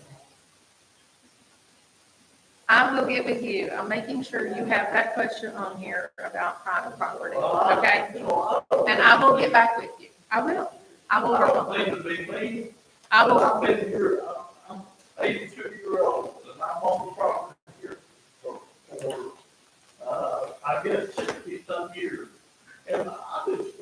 I will get with you. I'm making sure you have that question on here about private property, okay? And I will get back with you. I will. I will I work don't on think it. it'd be me. I But will. I've been here, I'm 82-year-old, and I'm on the property here for, I guess 60-some years. And I just,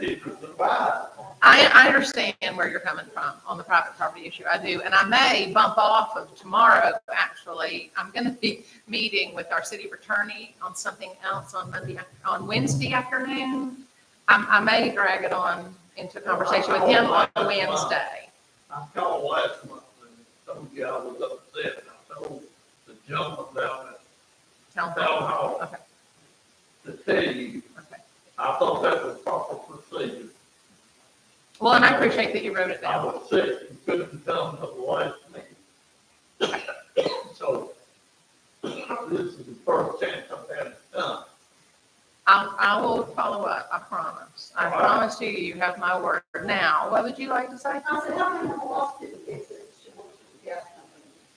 need to survive. I understand where you're coming from on the private property issue. I do. And I may bump off of tomorrow, actually. I'm going to be meeting with our city attorney on something else on Wednesday afternoon. I may drag it on into conversation with him on Wednesday. I called last month and told you I was upset. I told the gentleman down at Town Town hall. Hall Okay, to tell you, okay. I thought that was proper procedure. Well, and I appreciate that you wrote it I down. was sick and couldn't come to the last meeting. So, this is the first chance I've had it done. I will follow up, I promise. I promise you, you have my word. Now, what would you like to say? I said, how many more lawsuits is this? She wants to get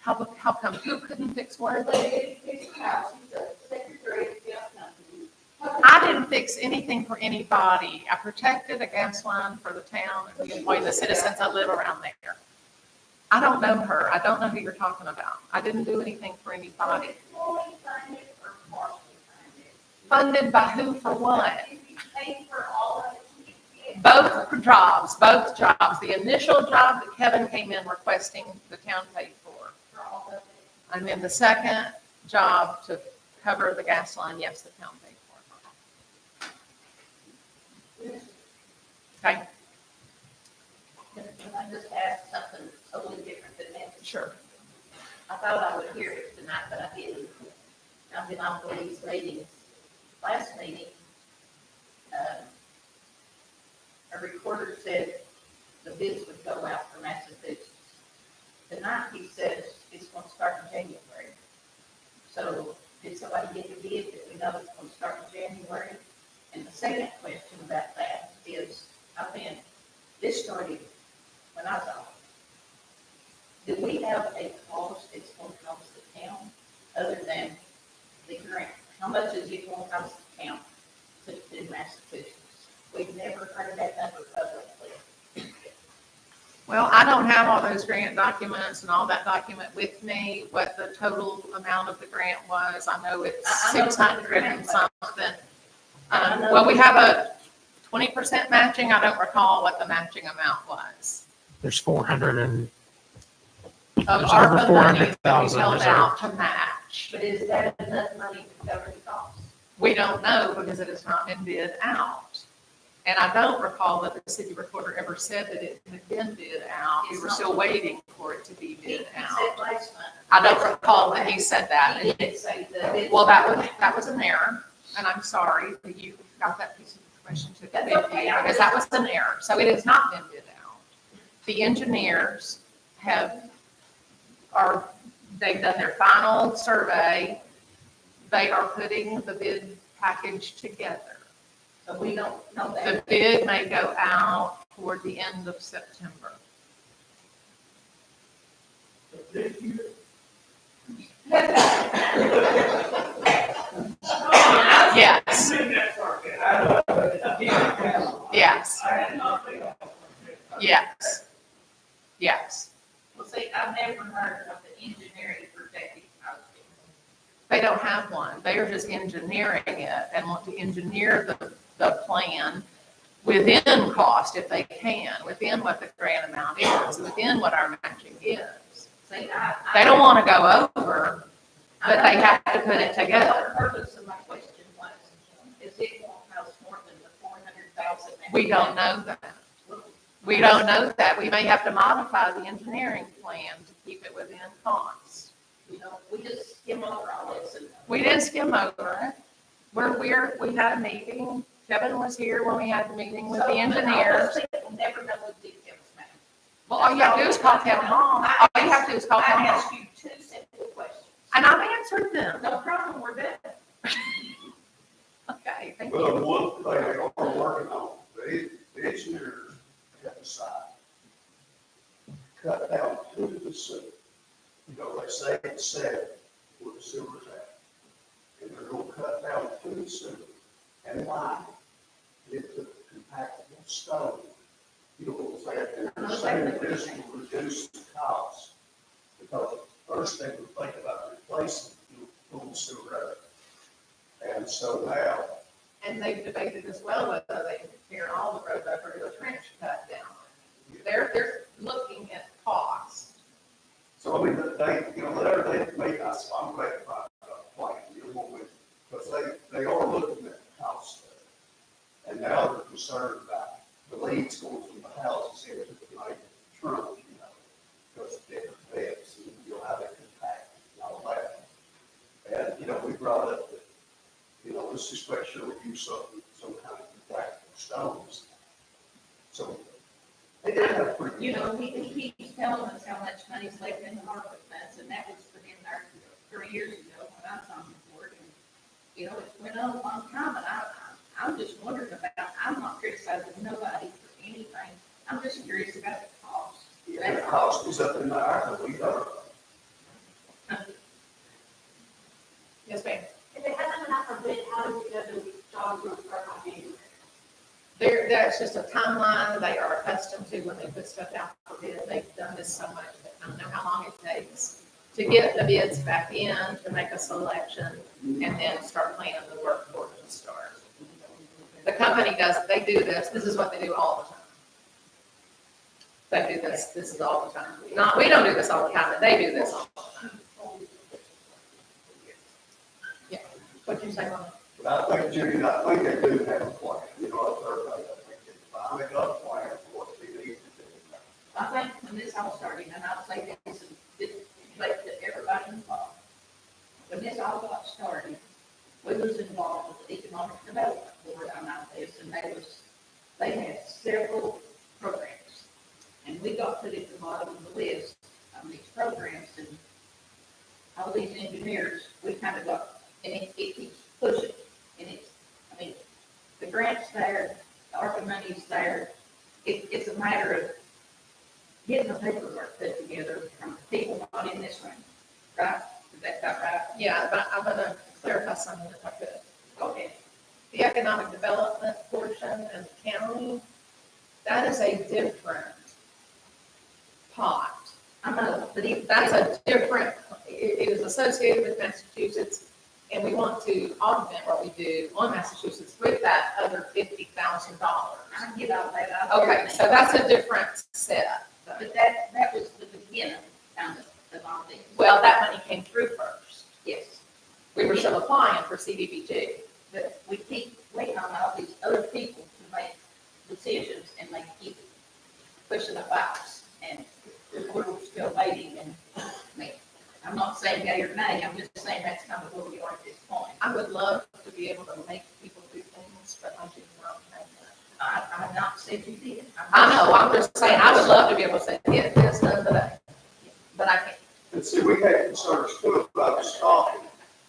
company. How come who couldn't fix what? It's house, he's a secretary of the gas company. I didn't fix anything for anybody. I protected a gas line for the town and the citizens that live around there. I don't know her. I don't know who you're talking about. I didn't do anything for anybody. Fully funded or partially Funded by who for what? funded? If you pay for all of it. Both jobs. The initial job that Kevin came in requesting the town paid for. For all of it. And then the second job to cover the gas line, yes, the town paid for. Okay, Can I just ask something totally different than that? sure. I thought I would hear it tonight, but I didn't. I've been on one of these meetings. Last meeting, a recorder said the bids would go out for Massachusetts. Tonight, he says it's going to start in January. So did somebody get the bid that we know it's going to start in January? And the second question about that is, this started when I was on. Do we have a cost it's going to cost the town other than the grant? How much is it going to cost the town to do Massachusetts? We've never heard that number publicly. Well, I don't have all those grant documents and all that document with me, what the total amount of the grant was. I know it's I know 600 and something. I know. Well, we have a 20% matching. I don't recall what the matching amount was. There's 400 and, Of There's over ARPA money that we 400,000 held reserved. out to match. But is that enough money to cover the cost? We don't know because it has not been bid out. And I don't recall that the city recorder ever said that it had been bid out. We were still waiting for it to be He bid said out. last month. I don't recall that he said that. He did say that. Well, that was an error, and I'm sorry that you got that piece of information to That's the okay. because that was an error. So it has not been bid out. The engineers they've done their final survey. They are putting the bid package together. So we don't know The that. bid may go out toward the end of September. Yes, yes, yes, yes. Well, see, I've never heard of the engineering protecting housing. They don't have one. They are just engineering it and want to engineer the plan within cost if they can, within what the grant amount is, within what our matching is. See, They don't want to go over, but they have to put it The together. purpose of my question was, is it won't cost more than the 400,000? We don't know that. We don't know that. We may have to modify the engineering plan to keep it within cost. You know, we just skim over all this and. We didn't skim over it. We had a meeting. Kevin was here when we had the meeting with the engineers. People never know what details matter. Well, all you have to do is call Kevin Hall. All you have to do is call I Kevin Hall. asked you two simple questions. And I've answered them. No problem, we're good. Okay, thank Well, you. one thing they are working on, the engineers have decided cut down to the sewer. You know, they say it's 7 where the sewer's at. And they're gonna cut down to the sewer and line it into compactable stone. You know what I'm saying? And they're saying that this will reduce the cost. Because first they would think about replacing the old sewer road. And so now, And they've debated as well whether they can tear all the road over to a trench cut down. They're looking at cost. so I mean, they may not, I'm glad about the plan, you know, because they are looking at the cost. And now they're concerned about the leads going from the houses into the main trunk, you know, because of different beds, and you'll have it compact and all that. And, you know, we brought up that, you know, let's just make sure we use some kind of compactable stones. So they did have a pretty. You know, he keeps telling us how much money's left in the ARPA funds, and that was put in there 3 years ago when I was on the board. And, you know, it's went on a long time, and I'm just wondering about, I'm not criticizing nobody for anything. I'm just curious about the cost. Yeah, the cost is up in the air, we don't. Yes, ma'am. If it hasn't been out for bid, how do we go to jobs on January? That's just a timeline they are accustomed to when they put stuff out for bid. They've done this so much that I don't know how long it takes to get the bids back in, to make a selection, and then start planning the work for it to start. The company they do this is what they do all the time. They do this is all the time. We don't do this all the time, but they do this all the time. Yeah, what'd you say, Mama? But I think, Judy, I think they do have a plan, you know, I think they finally got a plan for what they need to do. I think when this all started, and I'll say this to everybody involved, when this all got started, we was involved with the Economic Development Board on all this, and they had several programs. And we got put at the bottom of the list on these programs, and all these engineers, we kind of got, and it keeps pushing. And the grant's there, the ARPA money's there. It's a matter of getting the paperwork put together from people not in this room, right? Is that right? Yeah, but I'm gonna clarify something if I could. Go ahead. The economic development portion and the county, that is a different pot. I know, but if That's a different, it is associated with Massachusetts, and we want to augment what we do on Massachusetts with that other $50,000. I can get all that. I Okay, so that's a different set. But that was the beginning, kind of all this. Well, that money came through first. Yes, We were still applying for CDBG. but we keep waiting on all these other people to make decisions, and they keep pushing the files, and we're still waiting, and, I mean, I'm not saying yea or nay, I'm just saying that's kind of where we are at this point. I would love to be able to make people do things, but I do not have that. I've not said you did. I know, I'm just saying, I would love to be able to say, get this done today, but I can't. And see, we had concerns too about the stopping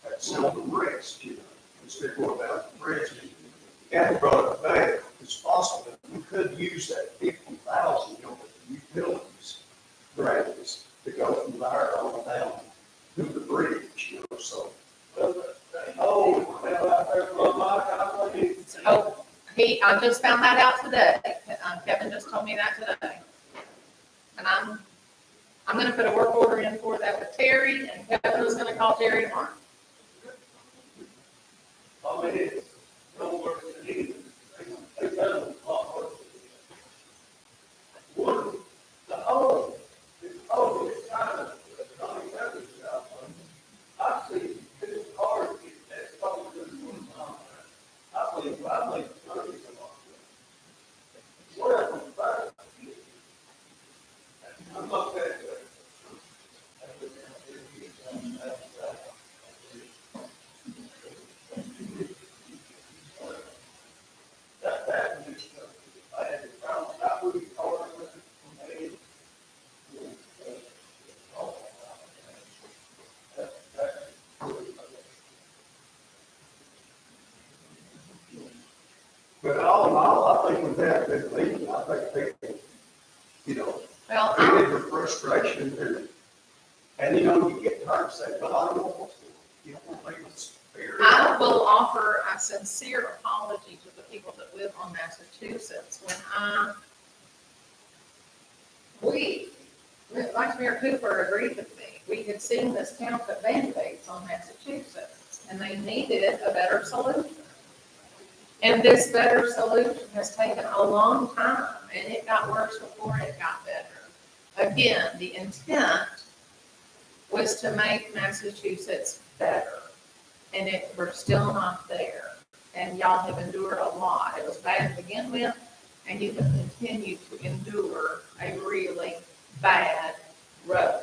at some of the bricks, you know, instead of going down the bridge. And brought it back, it's possible that we could use that 50,000, you know, with the utilities grants to go from there on down to the bridge, you know, so. Oh, well, out there, well, Mike, I believe. Oh, I just found that out today. Kevin just told me that today. And I'm gonna put a work order in for that with Terry, and Kevin is gonna call Terry tomorrow. I mean, it's no worse than either. They done a lot worse than either. One, it's kind of, I see this car that's probably one time. I believe it's a lot. Well, I'm not that. But all in all, I think with that, been leaving, I think people, you know, Well, get into frustration and, you know, you get tired of saying, well, I don't know what's going on. You don't want to make it fair. I will offer a sincere apology to the people that live on Massachusetts like Mayor Cooper agreed with me, we had seen this town put Band-Aids on Massachusetts, and they needed a better solution. And this better solution has taken a long time, and it got worse before it got better. Again, the intent was to make Massachusetts better, and we're still not there. And y'all have endured a lot. It was bad to begin with, and you have continued to endure a really bad road.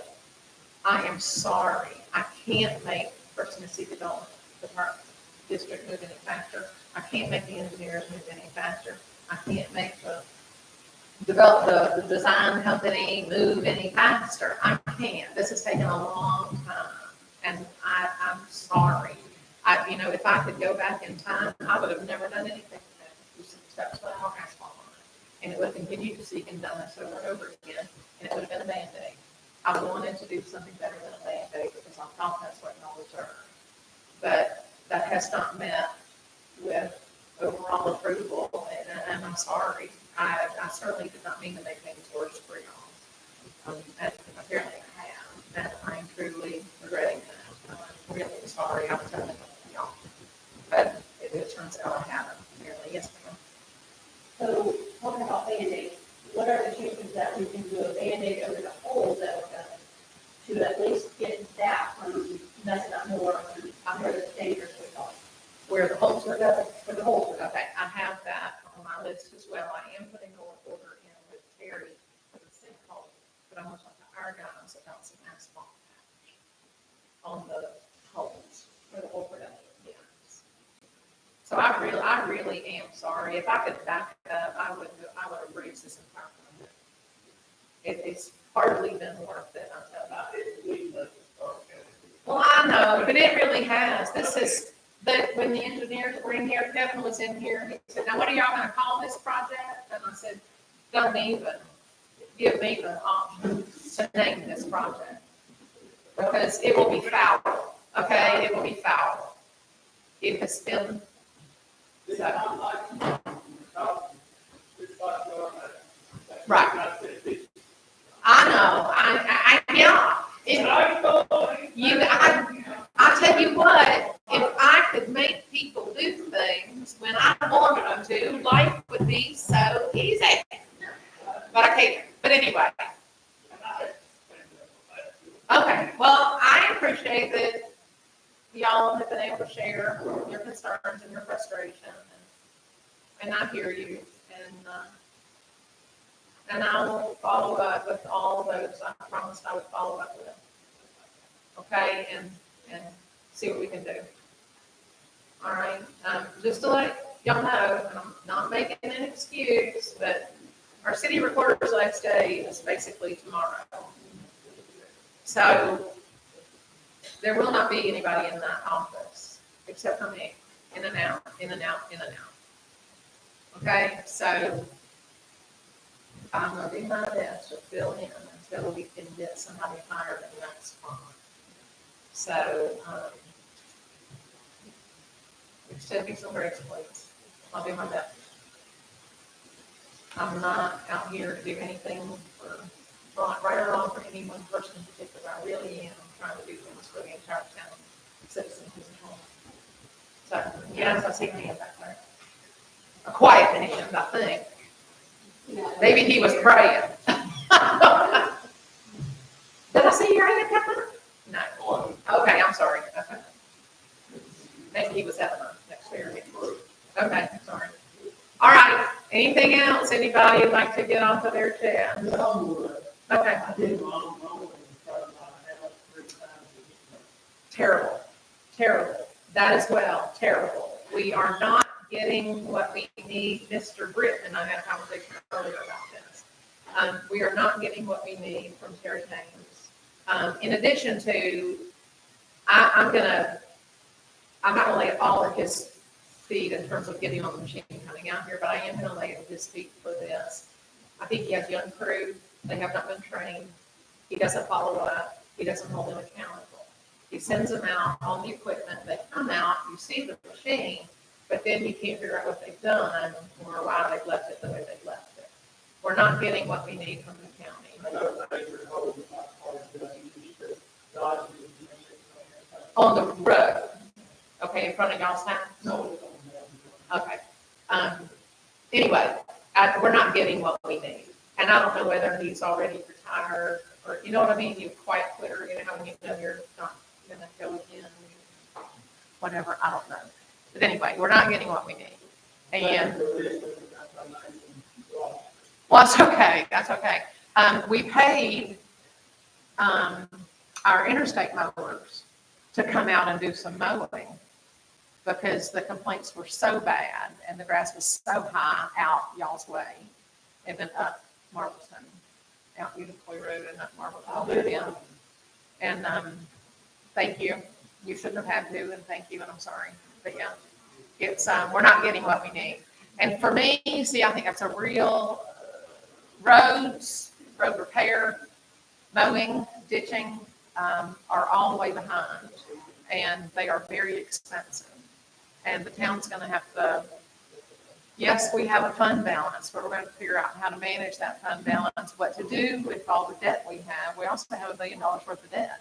I am sorry. I can't make First Tennessee Development Department District move any faster. I can't make the engineers move any faster. I can't make the design company move any faster. I can't. This has taken a long time, and I'm sorry. If I could go back in time, I would have never done anything except put more asphalt on it. And it would have continued to seek and done this over and over again, and it would have been a Band-Aid. I wanted to do something better than a Band-Aid because I thought that's what y'all deserve. But that has not met with overall approval, and I'm sorry. I certainly did not mean to make things worse for y'all. And apparently I have, and I'm truly regretting that. I'm really sorry. I was telling y'all. But it turns out I haven't, apparently. Yes, ma'am. So, talking about Band-Aids, what are the chances that we can do a Band-Aid over the holes that were done to at least get that from messing up more where the dangerous we are? Where the holes were dug, okay, I have that on my list as well. I am putting a work order in with Terry for the sinkhole, but I'm going to talk to our guys about some asphalt on the holes where the hole production is. So I really am sorry. If I could back it up, I would have raised this entire project. It's hardly been worth it. I'll tell you. Well, I know, but it really has. But when the engineers were in here, Kevin was in here, he said, now what are y'all gonna call this project? And I said, don't even give me the option to name this project. Because it will be foul, okay? It will be foul. It has been, right. I know, yeah. I tell you what, if I could make people do things when I wanted them to, life would be so easy. But I can't, but anyway. Okay, well, I appreciate that y'all have been able to share your concerns and your frustration, and I hear you, and I will follow up with all those I promised I would follow up with. Okay, and see what we can do. All right, just to let y'all know, and I'm not making an excuse, but our city recorder's last day is basically tomorrow. So there will not be anybody in that office except for me, in and out, in and out, in and out. Okay, so I'm gonna do my best to fill in until we can get somebody hired in that spot. So, extend me some grace, please. I'll do my best. I'm not out here to do anything for, right or wrong for any one person in particular. I really am trying to do things for the entire town, citizens as a whole. So, yes, I see a hand back there. A quiet hand, I think. Maybe he was praying. Did I see your hand coming? No. Okay, I'm sorry. Okay. Maybe he was having an experience. Okay, sorry. All right, anything else? Anybody would like to get off of their chat? Okay. Terrible, terrible. That as well, terrible. We are not getting what we need. Mr. Britton and I had a conversation earlier about this. We are not getting what we need from Terry Haynes. In addition to, I'm not gonna lay it all at his feet in terms of getting on the machine and coming out here, but I am gonna lay it at his feet for this. I think he has young crew. They have not been trained. He doesn't follow up. He doesn't hold them accountable. He sends them out on the equipment. They come out, you see the machine, but then you can't figure out what they've done or why they've left it the way they've left it. We're not getting what we need from the county. On the road, okay, in front of y'all's house? No. Okay. Anyway, we're not getting what we need. And I don't know whether he's already retired or, you know what I mean? You quiet quitter, you know, how when you know you're not going to go again, whatever, I don't know. But anyway, we're not getting what we need. And, well, that's okay. That's okay. We paid our interstate mowers to come out and do some mowing because the complaints were so bad and the grass was so high out y'all's way, even up Marbleston, out Unicoi Road and up Marbleston. And thank you. You shouldn't have had to, and thank you, and I'm sorry. But yeah, it's we're not getting what we need. And for me, see, I think that's a real roads, road repair, mowing, ditching are all the way behind, and they are very expensive. And the town's going to have to, yes, we have a fund balance, but we're going to figure out how to manage that fund balance, what to do with all the debt we have. We also have $1 billion worth of debt.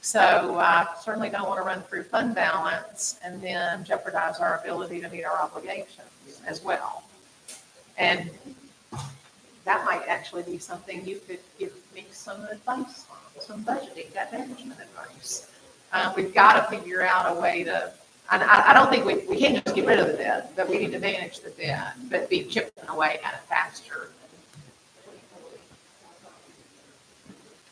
So I certainly don't want to run through fund balance and then jeopardize our ability to meet our obligations as well. And that might actually be something you could give me some advice on, some budgeting, debt management advice. We've got to figure out a way to, I don't think we can't just get rid of the debt, but we need to manage the debt, but be chipping away at it faster.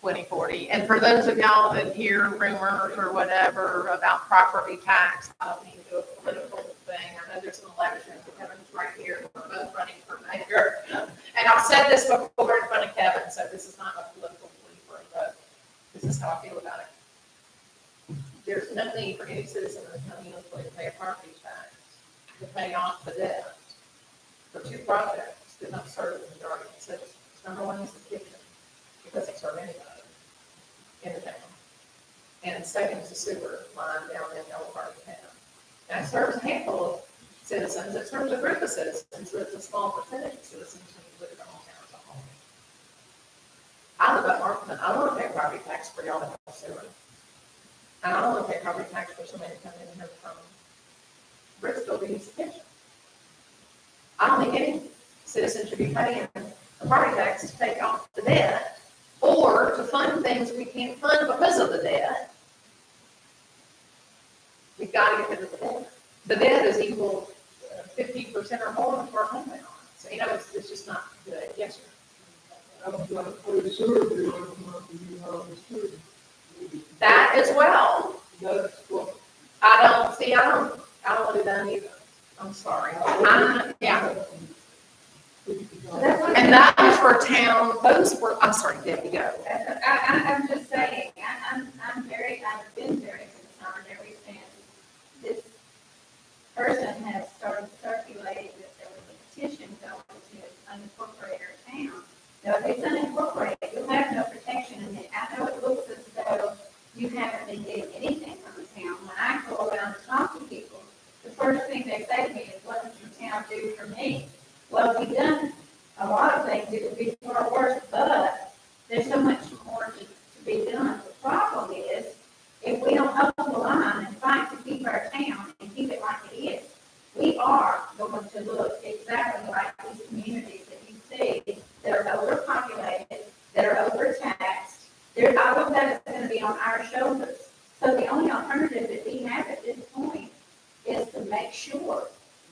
2040. And for those of y'all that hear rumors or whatever about property tax, I don't mean to do a political thing. I know there's an election. Kevin's right here. We're both running for mayor. And I've said this before in front of Kevin, so this is not a political plea for a vote. This is how I feel about it. There's no need for any citizen in the county of Unicoi to pay a property tax to pay off the debt for two projects that don't serve the majority of citizens. Number one is the kitchen. It doesn't serve anybody in the town. And second is the sewer line down in the old part of the town. And it serves a handful of citizens. It serves a group of citizens, but it's a small percentage of citizens when you look at the whole town as a whole. I live up Markman, I don't want to pay property tax for y'all to have sewer. And I don't want to pay property tax for somebody to come in here from Bristol to use the kitchen. I don't think any citizen should be paying a property tax to take off the debt or to fund things we can't fund because of the debt. We've got to get rid of the debt. The debt is equal 50% or more of our home balance. So, you know, it's just not good. Yes, sir. That as well. I don't want to do that either. I'm sorry. Yeah. And that was for town, those were, I'm sorry, Debbie, go. I'm just saying, I've been very concerned ever since this person has started circulating that there was a petition going to unincorporate our town. Now, if it's unincorporated, you'll have no protection in it. I know it looks as though you haven't been getting anything from the town. When I go around and talk to people, the first thing they say to me is, what does the town do for me? Well, we've done a lot of things. It would be far worse, but there's so much more to be done. The problem is, if we don't hold the line and fight to keep our town and keep it like it is, we are going to look exactly like these communities that you see that are overpopulated, that are overtaxed. All of that is going to be on our shoulders. So the only alternative that we have at this point is to make sure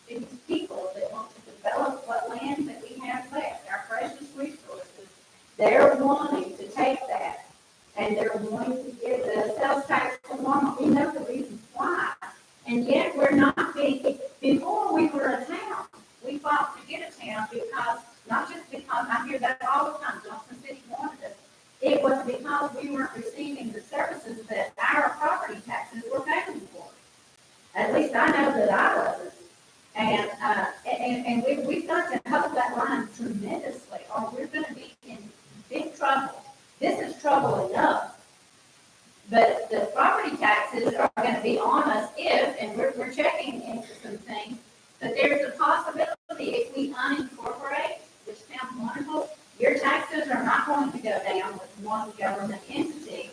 these people that want to develop what land that we have left, our precious resources, they're wanting to take that and they're wanting to give the sales tax along. We know the reasons why. And yet we're not being, before we were a town, we fought to get a town because, not just because, I hear that all the time, Johnson City wanted us. It was because we weren't receiving the services that our property taxes were paying for. At least I know that I wasn't. And we've got to help that line tremendously, or we're going to be in big trouble. This is trouble enough. But the property taxes are going to be on us if, and we're checking into some things, but there's a possibility if we unincorporate, which sounds wonderful, your taxes are not going to go down with one government entity.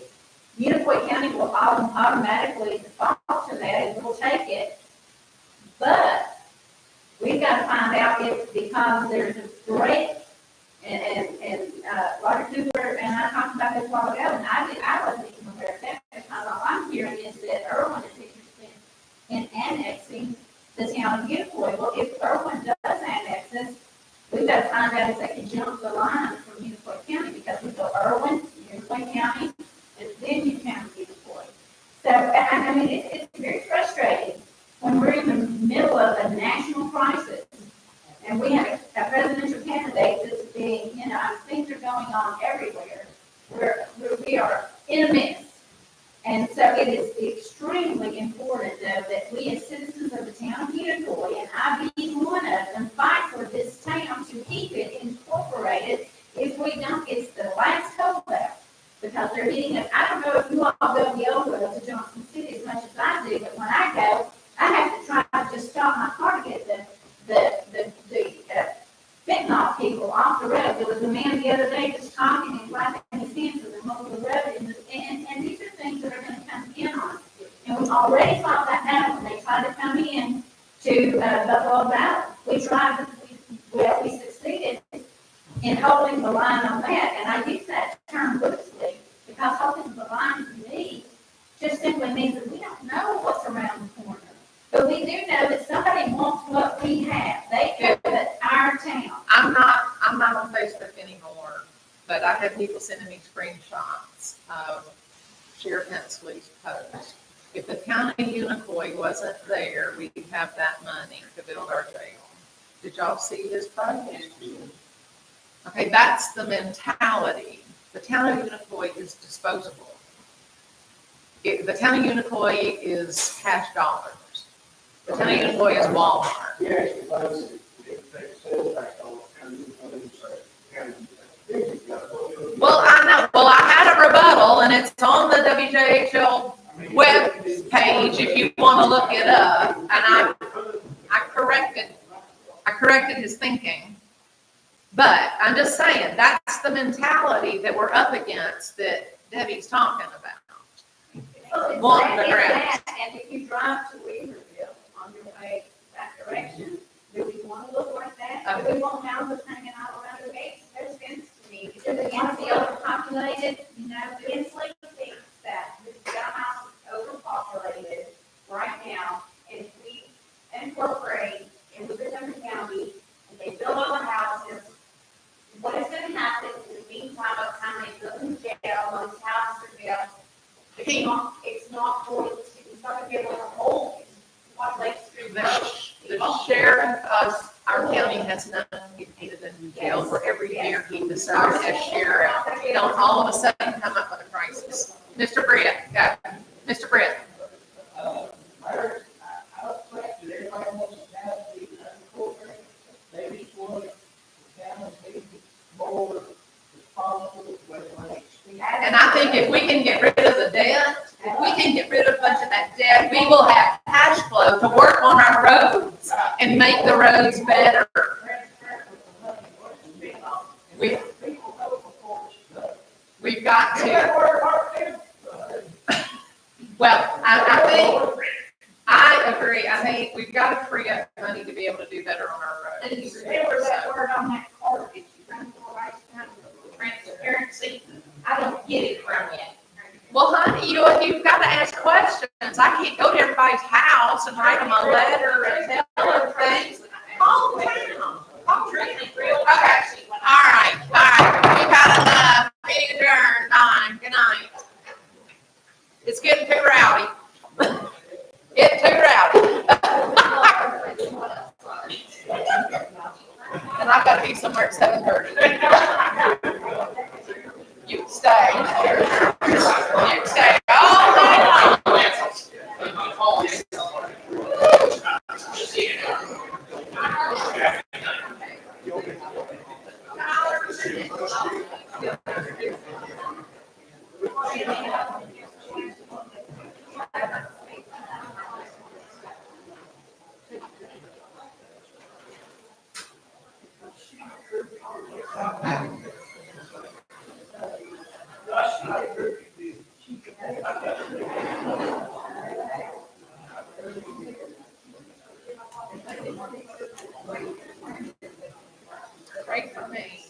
Unicoi County will automatically default to that and we'll take it. But we've got to find out if, because there's a great, and Roger Cooper and I talked about this a while ago, and I wasn't even aware of that, because all I'm hearing is that Irwin is interested in annexing the town of Unicoi. Well, if Irwin does annex us, we've got to find out if they can jump the line from Unicoi County, because we go Irwin, Unicoi County, and then you count Unicoi. So, I mean, it's very frustrating when we're in the middle of a national crisis and we have a presidential candidate that's being, things are going on everywhere. We are in a mess. And so it is extremely important, though, that we as citizens of the town of Unicoi, and I being one of them, fight for this town to keep it incorporated. If we don't, it's the last holdout. Because they're hitting us. I don't know if you all go the old road to Johnson City as much as I do, but when I go, I have to try to just stop my car to get the fentanyl people off the road. There was a man the other day just talking and wiping his hands in the middle of the road, and these are things that are going to come in on us. And we've already fought that battle when they tried to come in to Buffalo Valley. We succeeded in holding the line on that, and I use that term loosely because holding the line to me just simply means that we don't know what's around the corner. But we do know that somebody wants what we have. They covet our town. I'm not on Facebook anymore, but I have people sending me screenshots of Sheriff Hensley's post. If the county of Unicoi wasn't there, we'd have that money to build our jail. Did y'all see his post? Okay, that's the mentality. The town of Unicoi is disposable. The town of Unicoi is cash dollars. The town of Unicoi is Walmart. Yes, because if they sell back on and Well, I know. Well, I had a rebuttal, and it's on the WJHL web page if you want to look it up. And I corrected his thinking. But I'm just saying, that's the mentality that we're up against that Debbie's talking about. Wanting the grass. And if you drive to Weaverville on your way that direction, do we want to look like that? Do we want houses hanging out around the gates? There's sense to me. Do we want to be overpopulated? You know, Inslee thinks that this house is overpopulated right now. And if we incorporate in Montgomery County and they build all the houses, what is going to happen in the meantime, by the time they go in jail, those houses are built, it's not going to, it's not going to be able to hold what Lake Street Road. The sheriff of our county has not been in jail for every year he was served as sheriff. Don't all of a sudden come up with a crisis. Mr. Britt, go. Mr. Britt. Mayor, I was corrected, everybody wants the town to be unincorporated. They just want the town to be more responsible with lakes. And I think if we can get rid of the debt, if we can get rid of a bunch of that debt, we will have cash flow to work on our roads and make the roads better. We've got to. Well, I agree. I think we've got to free up money to be able to do better on our And you roads. remember that word on that card, if you run for right now, transparency, I don't get it from you. Well, honey, you've got to ask questions. I can't go to everybody's house and write them a letter and tell them things. Calm down. Okay, all right. We've had enough. Meeting adjourned. Fine. Good night. It's getting too rowdy. Getting too rowdy. And I've got to be somewhere at 7:30. You can stay. You can stay all night Great for me.